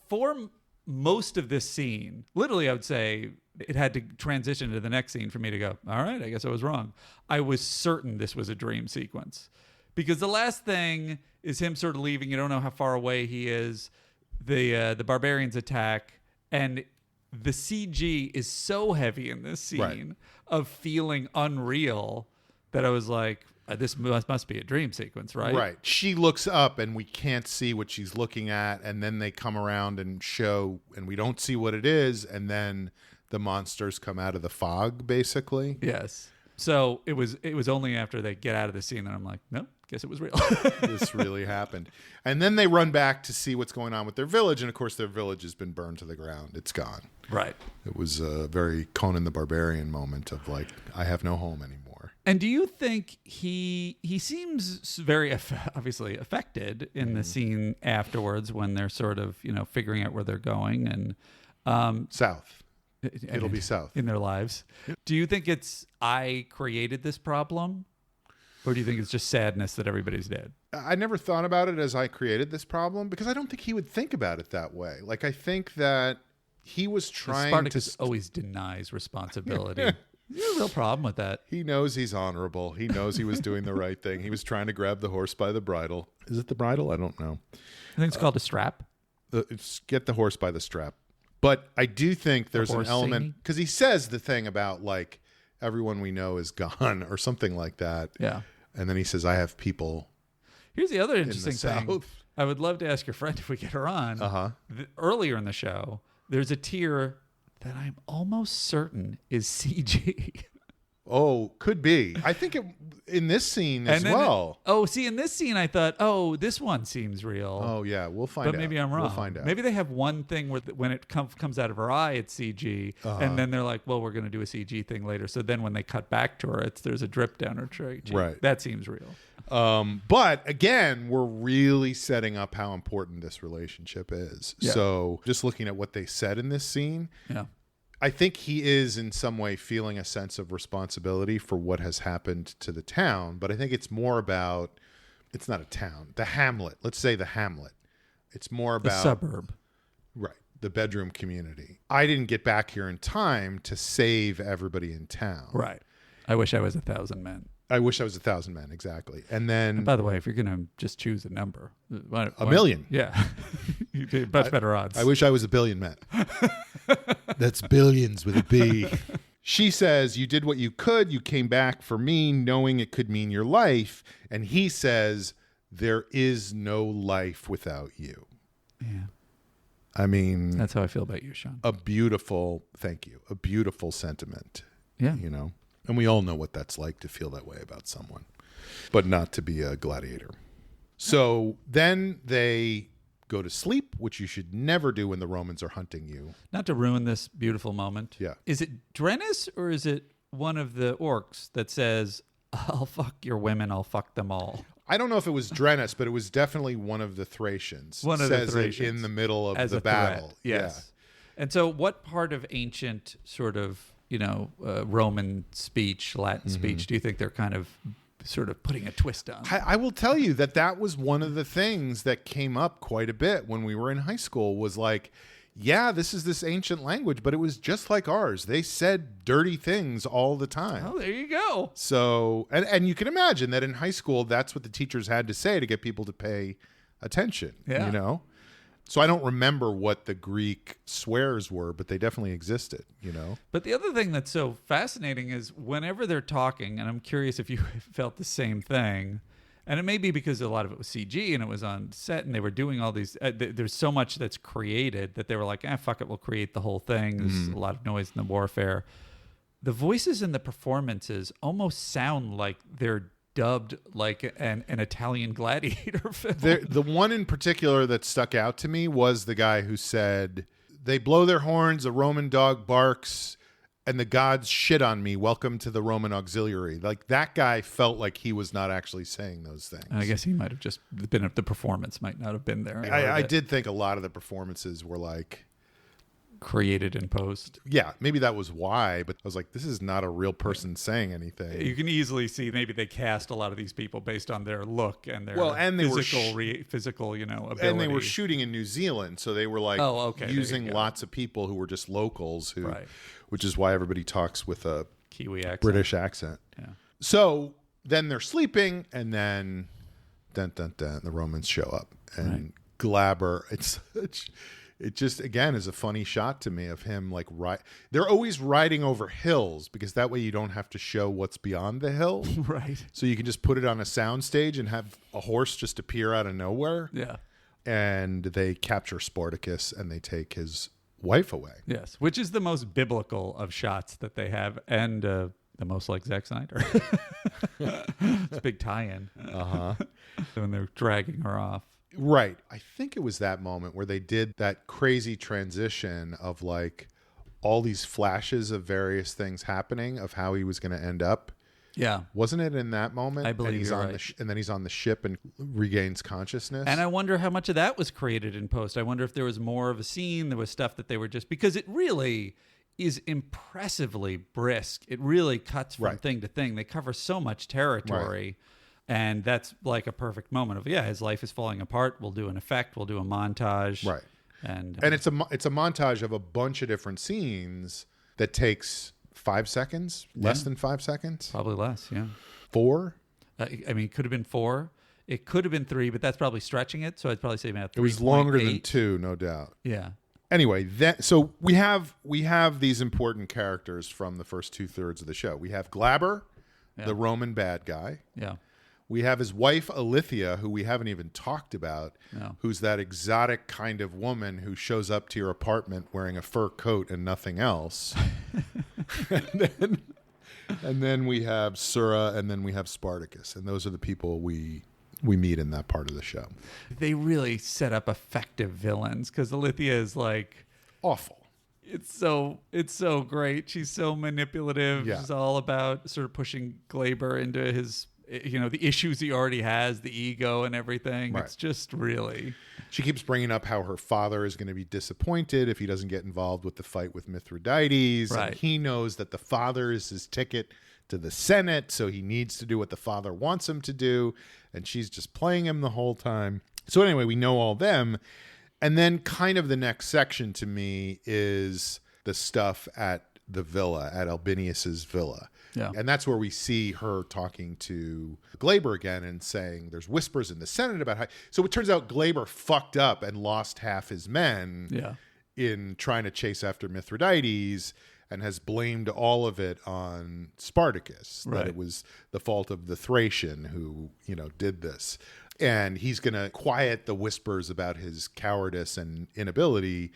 for most of this scene, literally I would say it had to transition to the next scene for me to go, all right, I guess I was wrong. I was certain this was a dream sequence. Because the last thing is him sort of leaving. You don't know how far away he is. The barbarians attack. And the CG is so heavy in this scene of feeling unreal that I was like, this must be a dream sequence, right? Right. She looks up and we can't see what she's looking at. And then they come around and show, and we don't see what it is. And then the monsters come out of the fog, basically. Yes. So it was only after they get out of the scene that I'm like, no, guess it was real. This really happened. And then they run back to see what's going on with their village. And of course, their village has been burned to the ground. It's gone. Right. It was a very Conan the Barbarian moment of like, I have no home anymore. And do you think he seems very obviously affected in the scene afterwards when they're sort of, figuring out where they're going and South. It'll be south. In their lives. Do you think it's I created this problem? Or do you think it's just sadness that everybody's dead? I never thought about it as I created this problem because I don't think he would think about it that way. Like, I think that he was trying Spartacus always denies responsibility. There's a real problem with that. He knows he's honorable. He knows he was doing the right thing. He was trying to grab the horse by the bridle. Is it the bridle? I don't know. I think it's called a strap. Get the horse by the strap. But I do think there's an element because he says the thing about like everyone we know is gone or something like that. Yeah. And then he says, I have people. Here's the other interesting thing. South. I would love to ask your friend if we get her on. Earlier in the show, there's a tier that I'm almost certain is CG. Oh, could be. I think in this scene as well. In this scene, I thought, this one seems real. Oh, yeah. We'll find out. But maybe I'm wrong. We'll find out. Maybe they have one thing where when it comes out of her eye, it's CG. And then they're like, well, we're going to do a CG thing later. So then when they cut back to her, there's a drip down her cheek. Right. That seems real. But again, we're really setting up how important this relationship is. Yeah. So just looking at what they said in this scene. Yeah. I think he is in some way feeling a sense of responsibility for what has happened to the town, but I think it's more about, it's not a town, the hamlet. Let's say the hamlet. It's more about the suburb. Right. The bedroom community. I didn't get back here in time to save everybody in town. Right. I wish I was 1,000 men. I wish I was 1,000 men. Exactly. And then, by the way, if you're going to just choose a number, a million. Yeah. You do much better odds. I wish I was a billion men. That's billions with a B. She says, you did what you could. You came back for me knowing it could mean your life. And he says, there is no life without you. Yeah. I mean, that's how I feel about you, Sean. Thank you. A beautiful sentiment. Yeah. And we all know what that's like to feel that way about someone, but not to be a gladiator. So then they go to sleep, which you should never do when the Romans are hunting you. Not to ruin this beautiful moment. Yeah. Is it Drennis or is it one of the orcs that says, I'll fuck your women, I'll fuck them all? I don't know if it was Drennis, but it was definitely one of the Thracians. One of the Thracians. It in the middle of As the a battle. Threat. Yes. Yeah. And so what part of ancient sort of, Roman speech, Latin speech, do you think they're kind of sort of putting a twist on? I will tell you that was one of the things that came up quite a bit when we were in high school was like, yeah, this is this ancient language, but it was just like ours. They said dirty things all the time. Oh, there you go. So, and you can imagine that in high school, that's what the teachers had to say to get people to pay attention, So I don't remember what the Greek swears were, but they definitely existed, But the other thing that's so fascinating is whenever they're talking, and I'm curious if you felt the same thing, and it may be because a lot of it was CG and it was on set and they were doing all these, there's so much that's created that they were like, fuck it, we'll create the whole thing. There's a lot of noise in the warfare. The voices and the performances almost sound like they're dubbed like an Italian gladiator film. The one in particular that stuck out to me was the guy who said, they blow their horns, a Roman dog barks, and the gods shit on me. Welcome to the Roman auxiliary. Like that guy felt like he was not actually saying those things. I guess he might have just been, the performance might not have been there. I did think a lot of the performances were like, created in post. Yeah, maybe that was why, but I was like, this is not a real person saying anything. You can easily see maybe they cast a lot of these people based on their look and their physical, ability. And they were shooting in New Zealand, so they were like using lots of people who were just locals, which is why everybody talks with a Kiwi accent. British accent. Yeah. So then they're sleeping, and then the Romans show up, and Glaber. It just, again, is a funny shot to me of him like they're always riding over hills because that way you don't have to show what's beyond the hill. Right. So you can just put it on a sound stage and have a horse just appear out of nowhere. Yeah. And they capture Spartacus and they take his wife away. Yes. Which is the most biblical of shots that they have. And The Most Like Zack Snyder. It's a big tie-in. When they're dragging her off. Right. I think it was that moment where they did that crazy transition of like all these flashes of various things happening of how he was going to end up. Yeah. Wasn't it in that moment? I believe and he's you're on right. and then he's on the ship and regains consciousness. And I wonder how much of that was created in post. I wonder if there was more of a scene. There was stuff that they were just... Because it really is impressively brisk. It really cuts from thing to thing. They cover so much territory. Right. And that's like a perfect moment of, his life is falling apart. We'll do an effect. We'll do a montage. Right. And it's a montage of a bunch of different scenes that takes 5 seconds, less than 5 seconds. Probably less, yeah. 4? I mean, it could have been 4. It could have been 3, but that's probably stretching it. So I'd probably say about 3. It was longer than 2, no doubt. Yeah. Anyway, so we have these important characters from the first 2/3 of the show. We have Glaber, the Roman bad guy. Yeah. We have his wife, Alithia, who we haven't even talked about, who's that exotic kind of woman who shows up to your apartment wearing a fur coat and nothing else. and then we have Sura, and then we have Spartacus. And those are the people we meet in that part of the show. They really set up effective villains because Alithia is like... awful. It's so great. She's so manipulative. Yeah. She's all about sort of pushing Glaber into his... the issues he already has, the ego and everything. Right. It's just really... She keeps bringing up how her father is going to be disappointed if he doesn't get involved with the fight with Mithridates. Right. And he knows that the father is his ticket to the Senate, so he needs to do what the father wants him to do. And she's just playing him the whole time. So anyway, we know all them. And then kind of the next section to me is the stuff at the villa, at Albinius's villa. Yeah. And that's where we see her talking to Glaber again and saying there's whispers in the Senate about how... So it turns out Glaber fucked up and lost half his men in trying to chase after Mithridates and has blamed all of it on Spartacus. Right. That it was the fault of the Thracian who, did this. And he's going to quiet the whispers about his cowardice and inability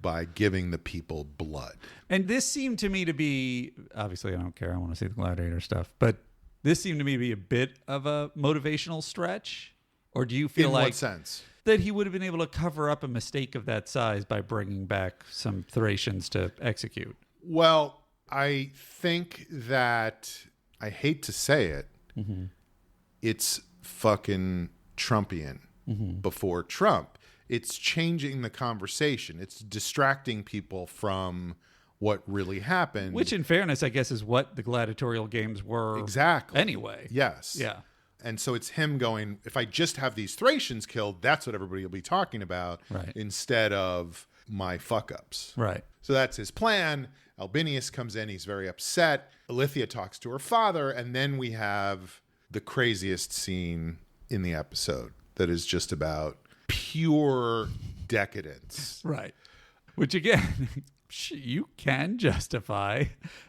by giving the people blood. And this seemed to me to be, obviously I don't care, I want to see the gladiator stuff, but this seemed to me to be a bit of a motivational stretch. Or do you feel In what sense? That he would have been able to cover up a mistake of that size by bringing back some Thracians to execute? Well, I think that, I hate to say it, it's fucking Trumpian before Trump. It's changing the conversation. It's distracting people from what really happened. Which, in fairness, I guess is what the gladiatorial games were. Exactly. Anyway. Yes. Yeah. And so it's him going, if I just have these Thracians killed, that's what everybody will be talking about, Right. instead of my fuck-ups. Right. So that's his plan. Albinius comes in. He's very upset. Alithia talks to her father. And then we have the craziest scene in the episode that is just about pure decadence. Right. Which, again, you can justify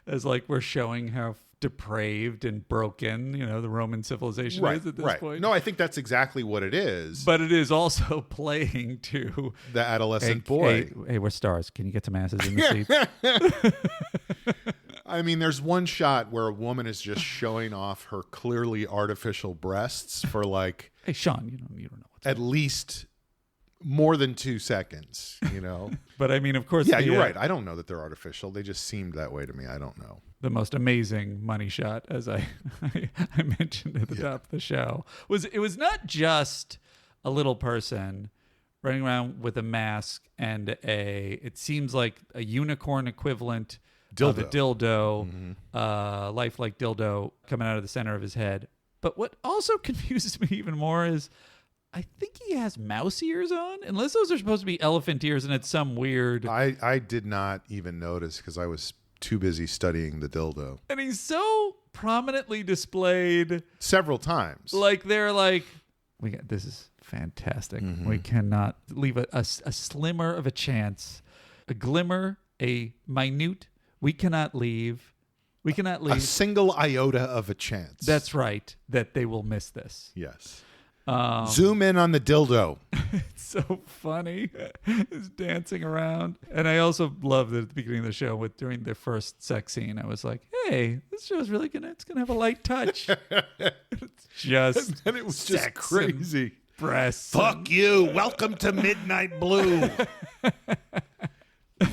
as like we're showing how depraved and broken, the Roman civilization is at this point. No, I think that's exactly what it is. But it is also playing to the adolescent boy. Hey, we're stars. Can you get some asses in the seats? I mean, there's one shot where a woman is just showing off her clearly artificial breasts for like... Hey, Sean, you don't know what's at least more than 2 seconds, But I mean, of course... Yeah, you're right. I don't know that they're artificial. They just seemed that way to me. I don't know. The most amazing money shot, as I mentioned at the top of the show, it was not just a little person running around with a mask and it seems like a unicorn equivalent of a dildo, lifelike dildo coming out of the center of his head. But what also confuses me even more is I think he has mouse ears on, unless those are supposed to be elephant ears and it's some weird... I did not even notice because I was too busy studying the dildo. And he's so prominently displayed... several times. Like, they're like, this is fantastic. We cannot leave a slimmer of a chance, a glimmer, a minute. We cannot leave. We cannot leave. A single iota of a chance. That's right, that they will miss this. Yes. Zoom in on the dildo. It's so funny. It's dancing around. And I also love that at the beginning of the show during the first sex scene, I was like, hey, this show's really it's gonna have a light touch. It's just And it was just crazy. Breasts. Fuck you. Welcome to Midnight Blue.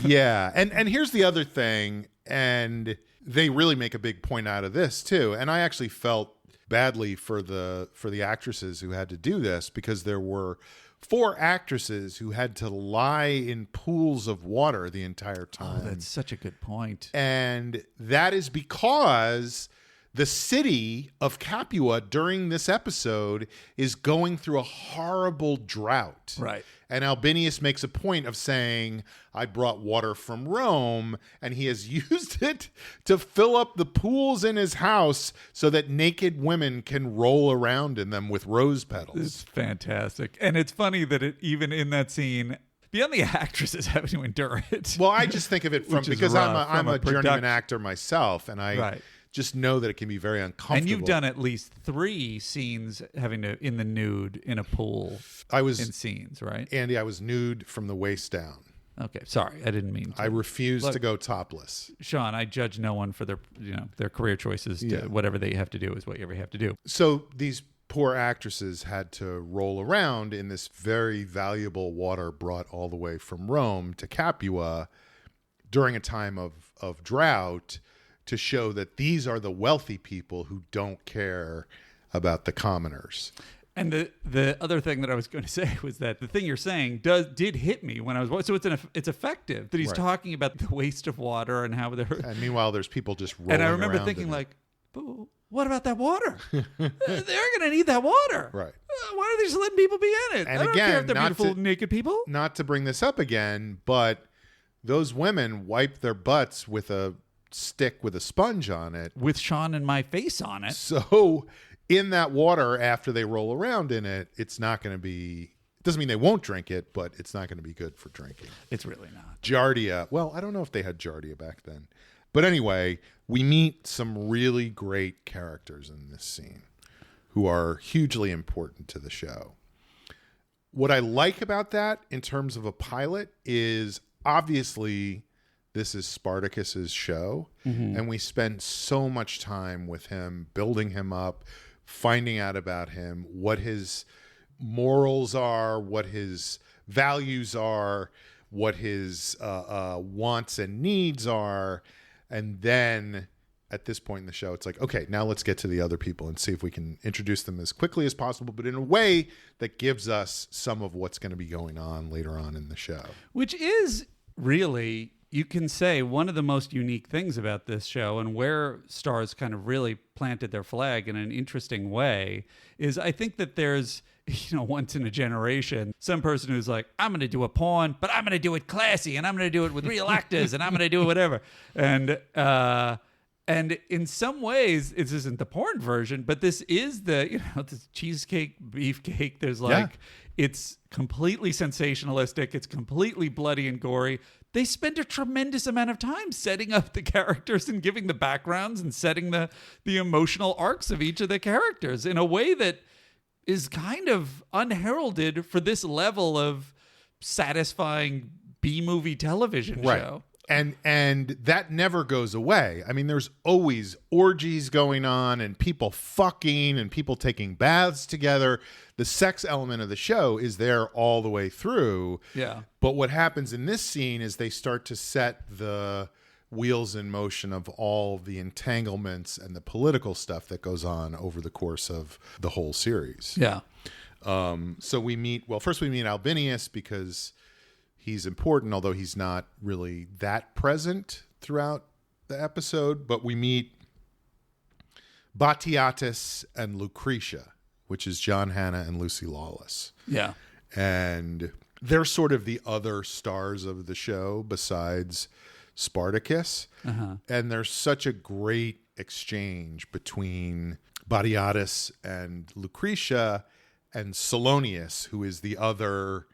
Yeah. And here's the other thing, and they really make a big point out of this too. And I actually felt badly for the actresses who had to do this, because there were 4 actresses who had to lie in pools of water the entire time. Oh, that's such a good point. And that is because the city of Capua during this episode is going through a horrible drought. Right. And Albinius makes a point of saying, I brought water from Rome, and he has used it to fill up the pools in his house so that naked women can roll around in them with rose petals. It's fantastic. And it's funny that even in that scene, beyond the actresses having to endure it. Well, I just think of it because I'm a journeyman actor myself, and I just know that it can be very uncomfortable. And you've done at least 3 scenes having to in the nude in a pool. I was in scenes, right? Andy, I was nude from the waist down. Okay, sorry, I didn't mean to. I refuse to go topless. Sean, I judge no one for their career choices. Whatever they have to do is whatever you have to do. So these poor actresses had to roll around in this very valuable water brought all the way from Rome to Capua during a time of drought, to show that these are the wealthy people who don't care about the commoners. And the other thing that I was going to say was that the thing you're saying did hit me when I was watching. So it's effective that he's talking about the waste of water and how they're. And meanwhile, there's people just rolling around. And I remember thinking but what about that water? They're going to need that water. Right. Why are they just letting people be in it? And I don't again, care if they're beautiful naked people. Not to bring this up again, but those women wipe their butts with a stick with a sponge on it. With Sean and my face on it. So in that water, after they roll around in it, it's not going to be... It doesn't mean they won't drink it, but it's not going to be good for drinking. It's really not. Giardia. Well, I don't know if they had Giardia back then. But anyway, we meet some really great characters in this scene who are hugely important to the show. What I like about that in terms of a pilot is obviously this is Spartacus's show, and we spend so much time with him, building him up, finding out about him, what his morals are, what his values are, what his wants and needs are. And then at this point in the show, it's like, okay, now let's get to the other people and see if we can introduce them as quickly as possible, but in a way that gives us some of what's going to be going on later on in the show. Which is really, you can say, one of the most unique things about this show, and where Starz kind of really planted their flag in an interesting way, is I think that there's, once in a generation, some person who's like, I'm going to do a porn, but I'm going to do it classy, and I'm going to do it with real actors, and I'm going to do it whatever. And in some ways, this isn't the porn version, but this is the, this cheesecake, beefcake. There's it's completely sensationalistic. It's completely bloody and gory. They spend a tremendous amount of time setting up the characters and giving the backgrounds and setting the emotional arcs of each of the characters in a way that is kind of unheralded for this level of satisfying B-movie television show. And that never goes away. I mean, there's always orgies going on and people fucking and people taking baths together. The sex element of the show is there all the way through. Yeah. But what happens in this scene is they start to set the wheels in motion of all the entanglements and the political stuff that goes on over the course of the whole series. Yeah. So first we meet Albinius because he's important, although he's not really that present throughout the episode. But we meet Batiatus and Lucretia, which is John Hannah and Lucy Lawless. Yeah. And they're sort of the other stars of the show besides Spartacus. And there's such a great exchange between Batiatus and Lucretia and Salonius, who is the other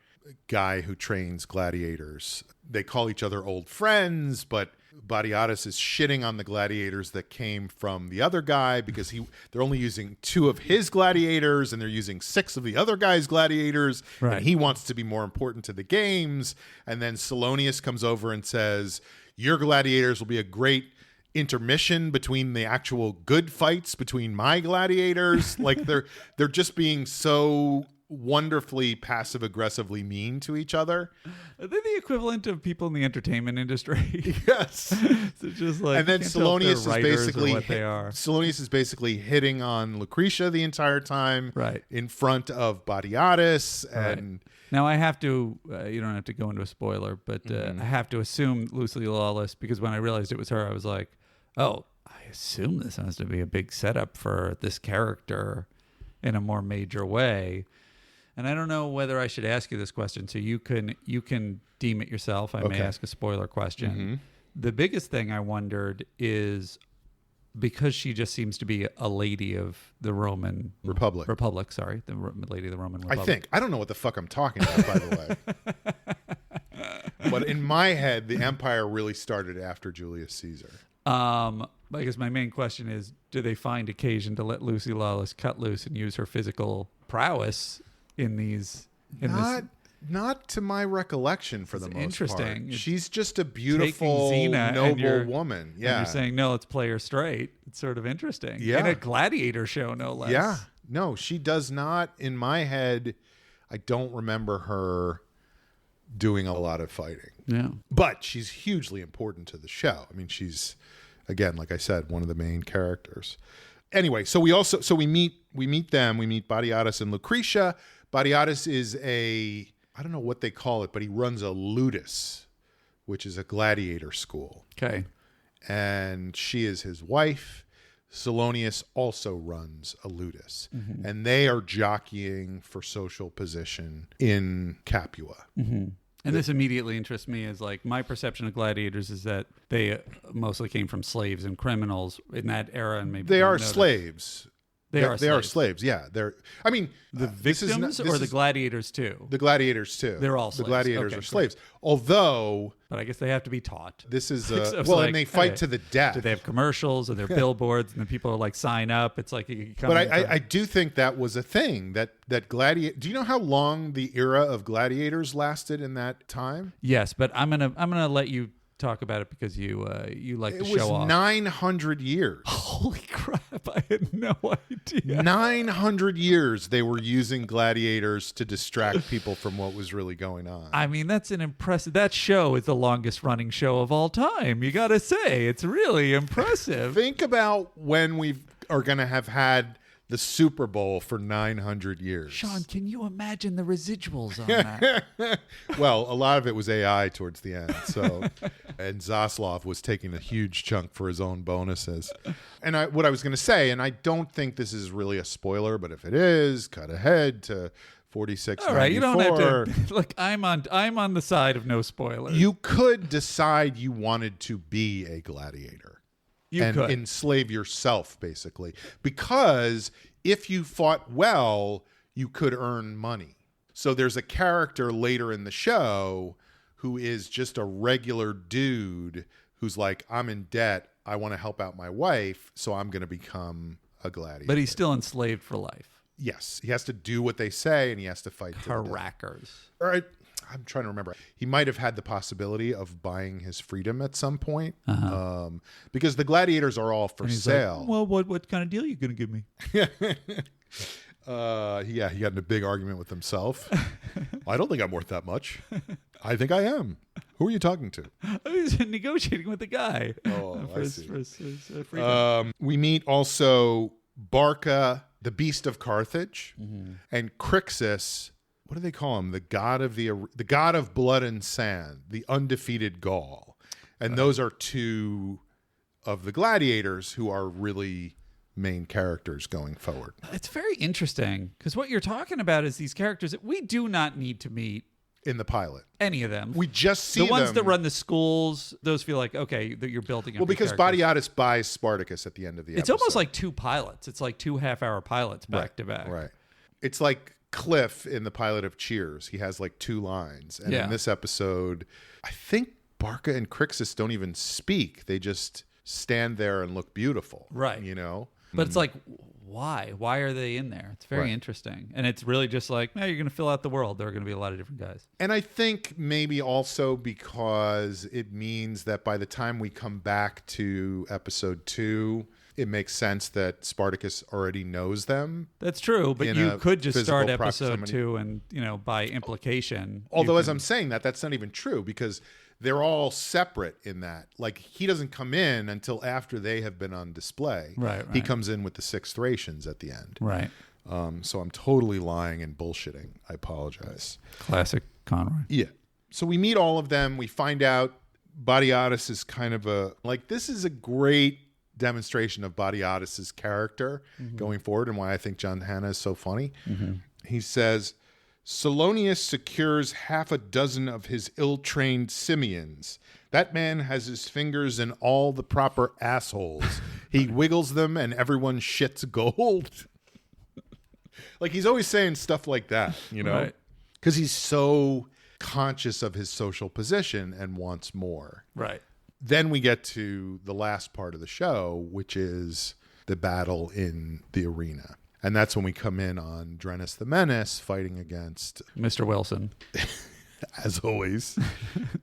guy who trains gladiators. They call each other old friends, but Batiatus is shitting on the gladiators that came from the other guy because they're only using 2 of his gladiators and they're using 6 of the other guy's gladiators. Right. And he wants to be more important to the games. And then Salonius comes over and says, your gladiators will be a great intermission between the actual good fights between my gladiators. Like they're just being so wonderfully passive aggressively mean to each other. Are they the equivalent of people in the entertainment industry? Yes. So just like, And then Salonius Salonius is basically hitting on Lucretia the entire time, right, in front of Batiatus. And right. Now I have to, you don't have to go into a spoiler, but I have to assume Lucy Lawless, because when I realized it was her, I was like, oh, I assume this has to be a big setup for this character in a more major way. And I don't know whether I should ask you this question, so you can deem it yourself. I may ask a spoiler question. Mm-hmm. The biggest thing I wondered is, because she just seems to be a lady of the Roman Republic. The lady of the Roman Republic. I don't know what the fuck I'm talking about, by the way. But in my head, the empire really started after Julius Caesar. I guess my main question is, do they find occasion to let Lucy Lawless cut loose and use her physical prowess in these? Not to my recollection, for the most interesting. part. She's just a beautiful, noble woman. Yeah. And you're saying, no, let's play her straight. It's sort of interesting. Yeah. In a gladiator show, no less. Yeah. No, she does not. In my head, I don't remember her doing a lot of fighting. Yeah. But she's hugely important to the show. I mean, she's, again, like I said, one of the main characters. Anyway, so we meet them. We meet Batiatus and Lucretia. Batiatus is I don't know what they call it, but he runs a ludus, which is a gladiator school. Okay. And she is his wife. Salonius also runs a ludus. Mm-hmm. And they are jockeying for social position in Capua. Mm-hmm. And this immediately interests me, as like, my perception of gladiators is that they mostly came from slaves and criminals in that era, and maybe they are slaves. They are slaves. Yeah, they're. I mean, the victims or the gladiators too. The gladiators too. They're all slaves. The gladiators are slaves. Although, but I guess they have to be taught. This is and they fight to the death. Do they have commercials and their billboards, and then people are like, sign up? It's like you come. But I do think that was a thing that gladiator. Do you know how long the era of gladiators lasted in that time? Yes, but I'm gonna let you talk about it because you like to show off. 900 years. Holy crap, I had no idea. 900 years they were using gladiators to distract people from what was really going on. I mean, that's an impressive. That show is the longest running show of all time. You got to say, it's really impressive. Think about when we are going to have had the Super Bowl for 900 years. Sean, can you imagine the residuals on that? Well, a lot of it was AI towards the end. So, and Zaslav was taking a huge chunk for his own bonuses. And what I was going to say, and I don't think this is really a spoiler, but if it is, cut ahead to 46. All right, you don't have to. Look, I'm on the side of no spoilers. You could decide you wanted to be a gladiator. And enslave yourself, basically. Because if you fought well, you could earn money. So there's a character later in the show who is just a regular dude who's like, I'm in debt. I want to help out my wife, so I'm going to become a gladiator. But he's still enslaved for life. Yes. He has to do what they say, and he has to fight. Carackers. All right. I'm trying to remember. He might have had the possibility of buying his freedom at some point, because the gladiators are all for sale. Like, well, what kind of deal are you going to give me? Yeah, he got in a big argument with himself. I don't think I'm worth that much. I think I am. Who are you talking to? I was negotiating with the guy. Oh, for I his see. We meet also Barca, the beast of Carthage, and Crixus. What do they call him? The god of blood and sand, the undefeated Gaul. And those are two of the gladiators who are really main characters going forward. It's very interesting because what you're talking about is these characters that we do not need to meet in the pilot. Any of them. We just see the ones that run the schools. Those feel like, okay, that you're building up. Well, because Batiatus buys Spartacus at the end of the episode. It's almost like two pilots. It's like 2 half-hour pilots back to back. Right. It's like Cliff in the pilot of Cheers. He has like 2 lines. And in this episode, I think Barca and Crixus don't even speak. They just stand there and look beautiful. Right. You know? But it's like, why? Why are they in there? It's very interesting. And it's really just like, you're going to fill out the world. There are going to be a lot of different guys. And I think maybe also because it means that by the time we come back to episode 2, it makes sense that Spartacus already knows them. That's true, but in you a could just start physical episode proximity. 2 and, by implication. Although as I'm saying that, that's not even true because they're all separate in that. Like, he doesn't come in until after they have been on display. Right. He comes in with the 6 Thracians at the end. Right. So I'm totally lying and bullshitting. I apologize. Classic Conroy. Yeah. So we meet all of them. We find out Batiatus is kind of this is a great demonstration of Batiatus's character going forward and why I think John Hannah is so funny. He says, Solonius secures 6 of his ill-trained simians. That man has his fingers in all the proper assholes. He wiggles them and everyone shits gold. Like, he's always saying stuff like that, Right. Because he's so conscious of his social position and wants more. Right. Then we get to the last part of the show, which is the battle in the arena. And that's when we come in on Drenus the Menace fighting against... Mr. Wilson. As always.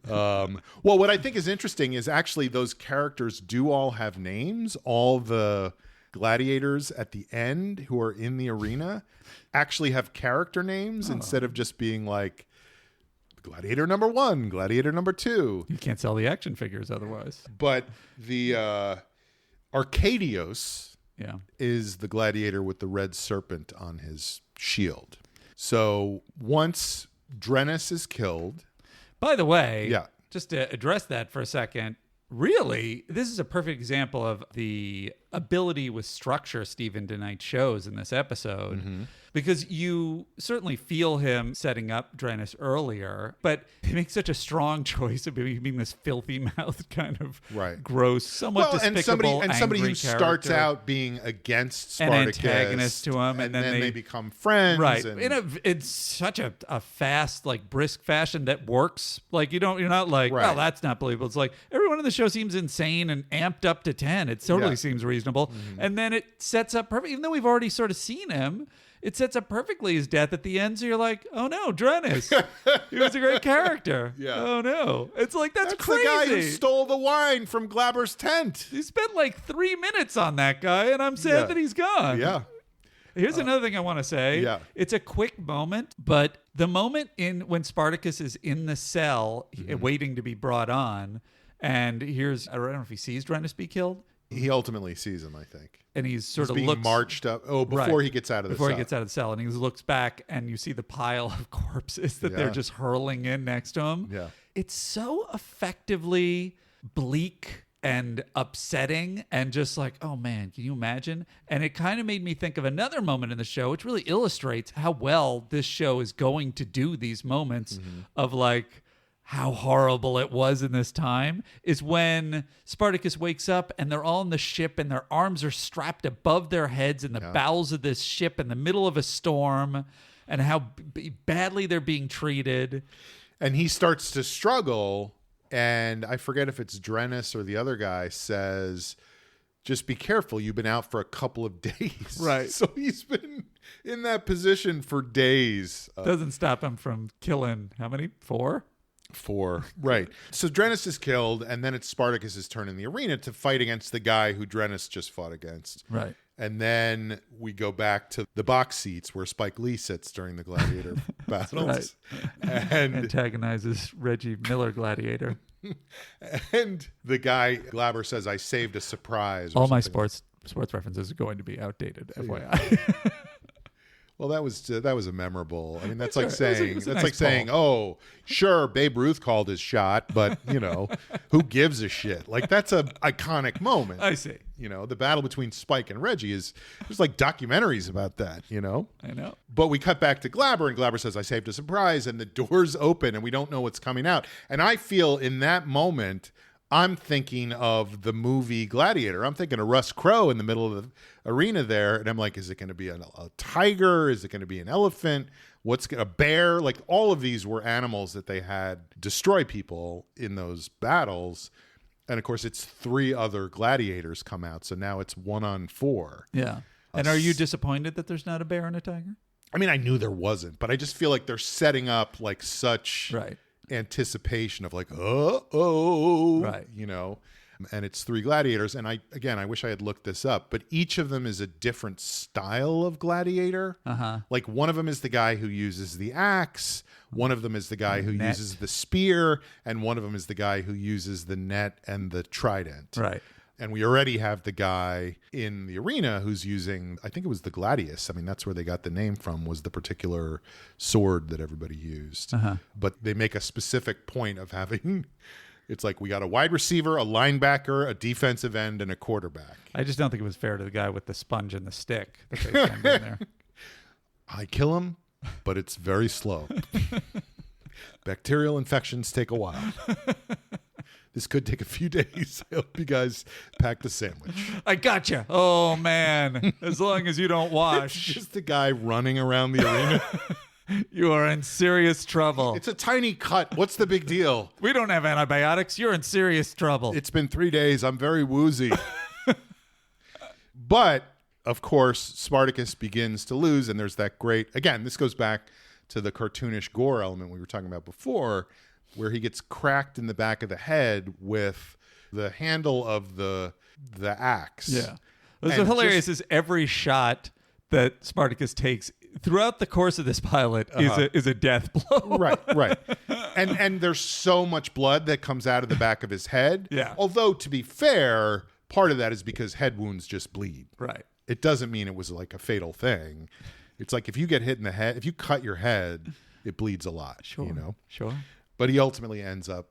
Well, what I think is interesting is actually those characters do all have names. All the gladiators at the end who are in the arena actually have character names instead of just being like Gladiator number 1, Gladiator number 2. You can't sell the action figures otherwise. But the Arcadios is the gladiator with the red serpent on his shield. So once Drenus is killed... By the way, Yeah. just to address that for a second, really, this is a perfect example of the ability with structure Stephen DeKnight shows in this episode. Because you certainly feel him setting up Drenus earlier, but he makes such a strong choice of being this filthy mouthed kind of gross, somewhat despicable, and somebody who character. starts out being against Spartacus, an antagonist to him, and then they become friends, right? And... In such a fast, like brisk fashion that works. Like you're not like, well, that's not believable. It's like everyone in the show seems insane and amped up to 10. It totally seems reasonable, and then it sets up perfect. Even though we've already sort of seen him. It sets up perfectly his death at the end, so you're like, oh no, Drenus. He was a great character. Oh no. It's like, that's crazy. The guy who stole the wine from Glaber's tent. You spent like 3 minutes on that guy, and I'm sad that he's gone. Yeah. Here's another thing I want to say. Yeah. It's a quick moment, but the moment when Spartacus is in the cell waiting to be brought on, and I don't know if he sees Drenus be killed. He ultimately sees him, I think. And he's sort of being marched up. Oh, before he gets out of the cell. Before he gets out of the cell. And he looks back and you see the pile of corpses that they're just hurling in next to him. Yeah. It's so effectively bleak and upsetting and just like, oh man, can you imagine? And it kind of made me think of another moment in the show, which really illustrates how well this show is going to do these moments of like, how horrible it was in this time, is when Spartacus wakes up and they're all in the ship and their arms are strapped above their heads in the bowels of this ship in the middle of a storm, and how badly they're being treated. And he starts to struggle, and I forget if it's Drenus or the other guy says, just be careful, you've been out for a couple of days. Right. So he's been in that position for days. Doesn't stop him from killing, how many? 4? 4. Right. So Drenus is killed, and then it's Spartacus's turn in the arena to fight against the guy who Drenus just fought against. Right. And then we go back to the box seats where Spike Lee sits during the gladiator battles. And antagonizes Reggie Miller Gladiator. And the guy, Glaber, says, I saved a surprise. All my sports references are going to be outdated, FYI. Well, that was a memorable. I mean, that's Sure. like saying It was a that's nice like saying, oh, sure, Babe Ruth called his shot, but who gives a shit? Like, that's a iconic moment. I see. The battle between Spike and Reggie there's like documentaries about that. I know. But we cut back to Glaber, and Glaber says, I saved a surprise, and the doors open, and we don't know what's coming out. And I feel in that moment, I'm thinking of the movie Gladiator. I'm thinking of Russ Crowe in the middle of the arena there. And I'm like, is it going to be a tiger? Is it going to be an elephant? a bear? Like all of these were animals that they had destroy people in those battles. And of course, it's 3 other gladiators come out. So now it's 1-on-4. Yeah. And are you disappointed that there's not a bear and a tiger? I mean, I knew there wasn't, but I just feel like they're setting up like such Right. anticipation of like, Right. you know, and it's 3 gladiators. And I wish I had looked this up, but each of them is a different style of gladiator. Like one of them is the guy who uses the axe. One of them is the guy who uses the spear. And one of them is the guy who uses the net and the trident. Right. And we already have the guy in the arena who's using, I think it was the gladius. I mean, that's where they got the name from, was the particular sword that everybody used. But they make a specific point of having, it's like we got a wide receiver, a linebacker, a defensive end, and a quarterback. I just don't think it was fair to the guy with the sponge and the stick that they sent in there. I kill him, but it's very slow. Bacterial infections take a while. This could take a few days. I hope you guys pack the sandwich. I gotcha. Oh, man. As long as you don't wash. Just a guy running around the arena. You are in serious trouble. It's a tiny cut. What's the big deal? We don't have antibiotics. You're in serious trouble. It's been 3 days. I'm very woozy. But, of course, Spartacus begins to lose, and there's that great... Again, this goes back to the cartoonish gore element we were talking about before, where he gets cracked in the back of the head with the handle of the axe. Yeah. What's so hilarious is every shot that Spartacus takes throughout the course of this pilot is a death blow. Right. And there's so much blood that comes out of the back of his head. Yeah. Although, to be fair, part of that is because head wounds just bleed. Right. It doesn't mean it was like a fatal thing. It's like if you get hit in the head, if you cut your head, it bleeds a lot. Sure. You know? Sure. But he ultimately ends up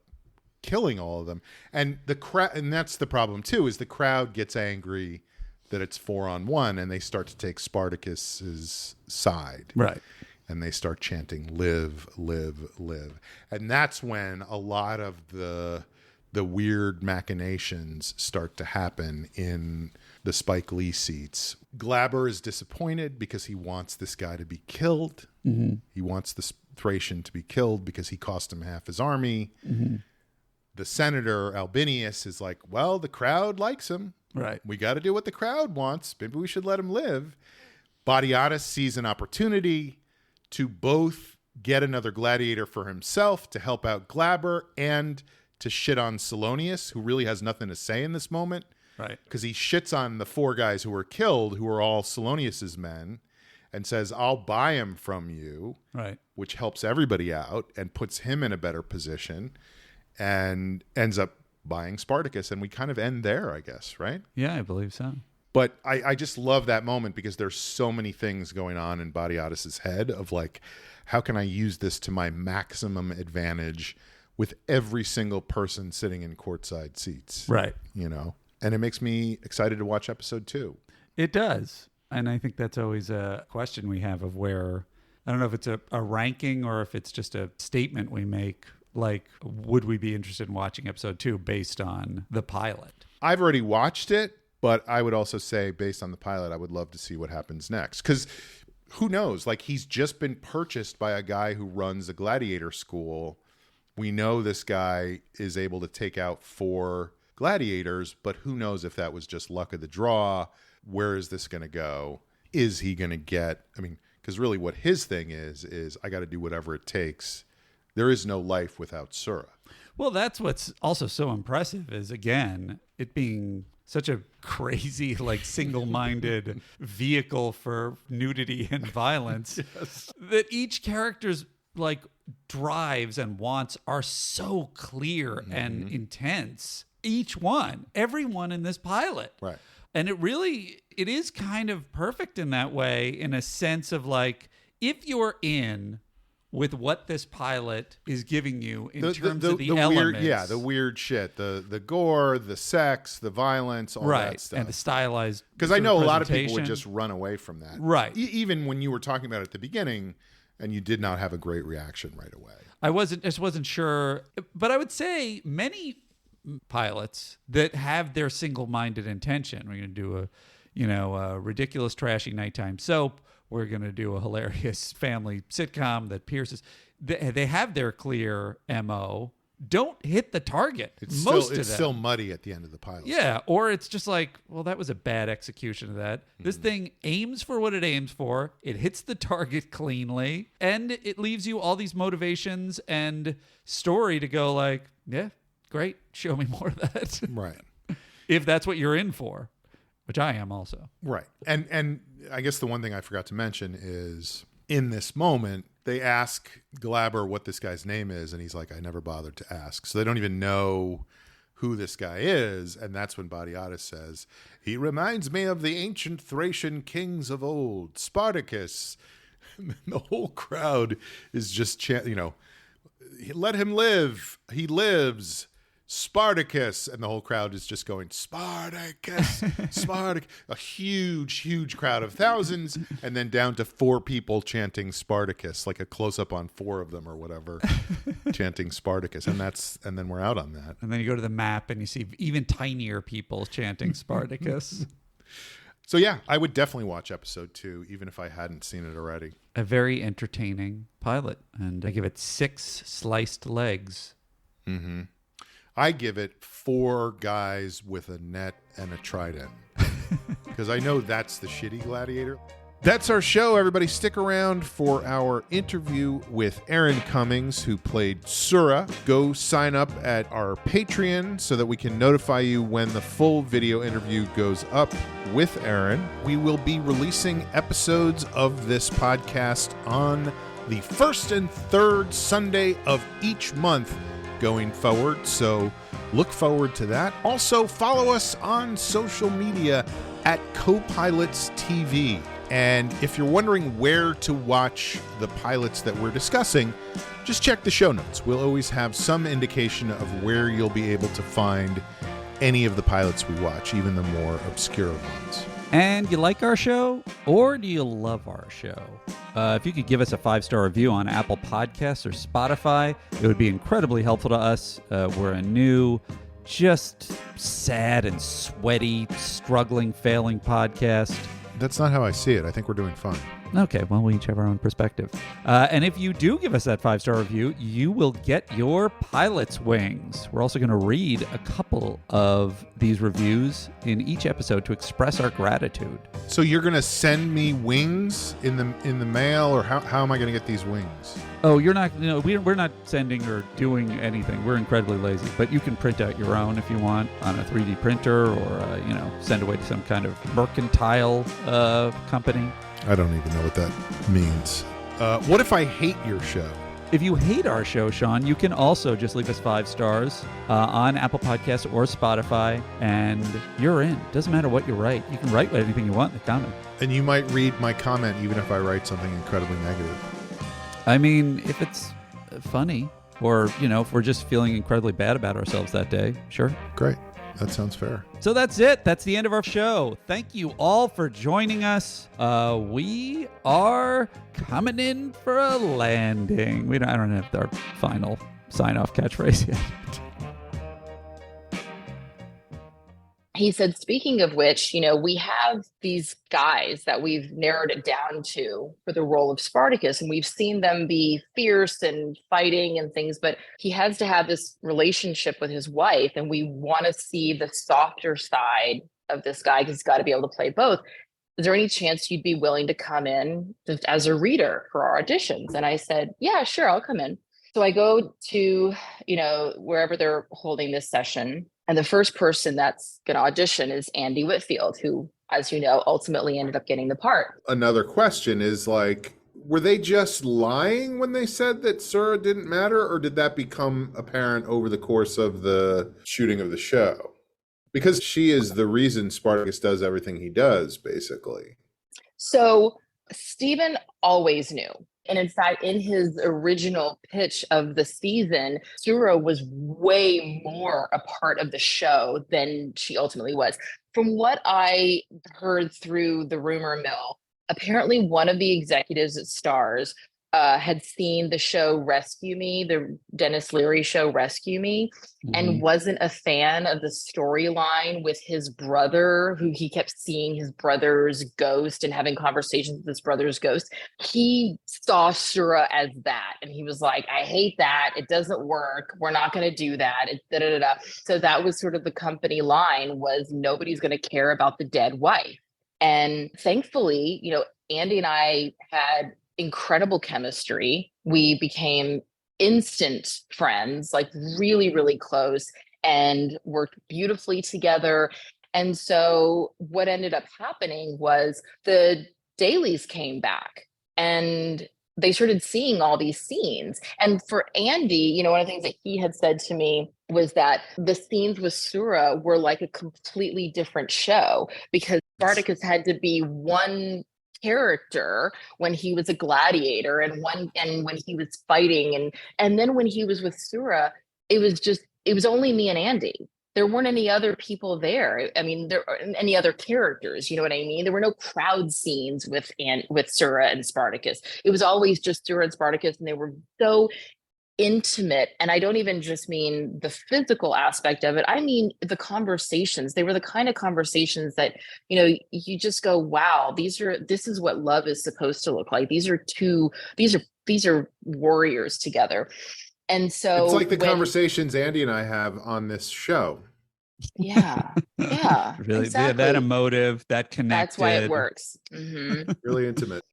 killing all of them. And the crowd, and that's the problem too, is the crowd gets angry that it's 4-on-1 and they start to take Spartacus's side. Right. And they start chanting, live, live, live. And that's when a lot of the weird machinations start to happen in the Spike Lee seats. Glaber is disappointed because he wants this guy to be killed. Mm-hmm. He wants this Thracian to be killed because he cost him half his army. Mm-hmm. The senator, Albinius, is like, well, the crowd likes him. Right. We got to do what the crowd wants. Maybe we should let him live. Batiatus sees an opportunity to both get another gladiator for himself, to help out Glaber, and to shit on Salonius, who really has nothing to say in this moment. Right. Because he shits on the 4 guys who were killed, who were all Salonius's men, and says, I'll buy him from you. Right. Which helps everybody out and puts him in a better position, and ends up buying Spartacus. And we kind of end there, I guess, right? Yeah, I believe so. But I just love that moment because there's so many things going on in Batiatus's head of like, how can I use this to my maximum advantage with every single person sitting in courtside seats? Right. You know? And it makes me excited to watch episode 2. It does. And I think that's always a question we have of where, I don't know if it's a ranking or if it's just a statement we make, like, would we be interested in watching episode 2 based on the pilot? I've already watched it, but I would also say based on the pilot, I would love to see what happens next. Because who knows? Like, he's just been purchased by a guy who runs a gladiator school. We know this guy is able to take out 4 gladiators, but who knows if that was just luck of the draw? Where is this going to go? Is he going to get, I mean, because really what his thing is I got to do whatever it takes. There is no life without Sura. Well, that's what's also so impressive is, again, it being such a crazy, like, single-minded vehicle for nudity and violence, yes, that each character's, like, drives and wants are so clear and intense. Each one, everyone in this pilot. Right. And it is kind of perfect in that way, in a sense of like, if you're in with what this pilot is giving you in terms of the elements. Weird, the weird shit, the gore, the sex, the violence, all that stuff. And the stylized. Because I know a lot of people would just run away from that. Right. Even when you were talking about it at the beginning and you did not have a great reaction right away. I just wasn't sure. But I would say many pilots that have their single-minded intention. We're going to do a ridiculous, trashy nighttime soap we're going to do a hilarious family sitcom that pierces. They have their clear MO. Don't hit the target. It's still muddy at the end of the pilot. Yeah, or it's just like, well, that was a bad execution of that. This thing aims for what it aims for. It hits the target cleanly, and it leaves you all these motivations and story to go like, yeah, great, show me more of that. Right. If that's what you're in for, which I am also. Right. And I guess the one thing I forgot to mention is in this moment, they ask Glaber what this guy's name is, and he's like, I never bothered to ask. So they don't even know who this guy is, and that's when Batiatus says, he reminds me of the ancient Thracian kings of old, Spartacus. And the whole crowd is just chanting, let him live. He lives. Spartacus. And the whole crowd is just going, Spartacus, Spartacus. A huge crowd of thousands, and then down to 4 people chanting Spartacus, like a close-up on 4 of them or whatever, chanting Spartacus. And then we're out on that. And then you go to the map and you see even tinier people chanting Spartacus. So yeah, I would definitely watch episode 2, even if I hadn't seen it already. A very entertaining pilot. And I give it 6 sliced legs. Mm-hmm. I give it 4 guys with a net and a trident. Because I know that's the shitty gladiator. That's our show, everybody. Stick around for our interview with Erin Cummings, who played Sura. Go sign up at our Patreon so that we can notify you when the full video interview goes up with Erin. We will be releasing episodes of this podcast on the first and third Sunday of each month going forward, so look forward to that. Also, follow us on social media at Copilots TV. And if you're wondering where to watch the pilots that we're discussing, just check the show notes. We'll always have some indication of where you'll be able to find any of the pilots we watch, even the more obscure ones. And you like our show, or do you love our show? If you could give us a 5-star review on Apple Podcasts or Spotify, it would be incredibly helpful to us. We're a new, just sad and sweaty, struggling, failing podcast. That's not how I see it. I think we're doing fine. Okay, well, we each have our own perspective. And if you do give us that 5-star review, you will get your pilot's wings. We're also going to read a couple of these reviews in each episode to express our gratitude. So you're going to send me wings in the mail, or how am I going to get these wings? Oh, you're not, we're not sending or doing anything. We're incredibly lazy, but you can print out your own if you want on a 3D printer, or, send away to some kind of mercantile company. I don't even know what that means. What if I hate your show? If you hate our show, Sean, you can also just leave us 5 stars on Apple Podcasts or Spotify, and you're in. Doesn't matter what you write. You can write anything you want in the comment. And you might read my comment even if I write something incredibly negative. I mean, if it's funny, or, if we're just feeling incredibly bad about ourselves that day, sure. Great. That sounds fair. So that's it. That's the end of our show. Thank you all for joining us. We are coming in for a landing. I don't have our final sign-off catchphrase yet. He said, speaking of which, we have these guys that we've narrowed it down to for the role of Spartacus, and we've seen them be fierce and fighting and things, but he has to have this relationship with his wife, and we want to see the softer side of this guy because he's got to be able to play both. Is there any chance you'd be willing to come in just as a reader for our auditions? And I said, yeah, sure, I'll come in. So I go to, wherever they're holding this session. And the first person that's going to audition is Andy Whitfield, who, as you know, ultimately ended up getting the part. Another question is were they just lying when they said that Sura didn't matter, or did that become apparent over the course of the shooting of the show? Because she is the reason Spartacus does everything he does, basically. So Stephen always knew. And in fact, in his original pitch of the season, Sura was way more a part of the show than she ultimately was. From what I heard through the rumor mill, apparently one of the executives at Starz had seen the show Rescue Me, the Dennis Leary show Rescue Me, and wasn't a fan of the storyline with his brother, who he kept seeing his brother's ghost and having conversations with his brother's ghost. He saw Sura as that. And he was like, I hate that. It doesn't work. We're not going to do that. So that was sort of the company line, was nobody's going to care about the dead wife. And thankfully, Andy and I had incredible chemistry. We became instant friends, like really, really close, and worked beautifully together. And so what ended up happening was the dailies came back and they started seeing all these scenes. And for Andy, one of the things that he had said to me was that the scenes with Sura were like a completely different show, because Spartacus had to be one character when he was a gladiator and when he was fighting, and then when he was with Sura, it was only me and Andy. There weren't any other people there. I mean, there aren't any other characters, you know what I mean? There were no crowd scenes with Sura and Spartacus. It was always just Sura and Spartacus, and they were so intimate. And I don't even just mean the physical aspect of it. I mean the conversations. They were the kind of conversations that, you just go, wow, this is what love is supposed to look like. These are warriors together. And so it's like the conversations Andy and I have on this show. Yeah. Yeah. Really, exactly. that emotive, that connected. That's why it works. Mm-hmm. Really intimate.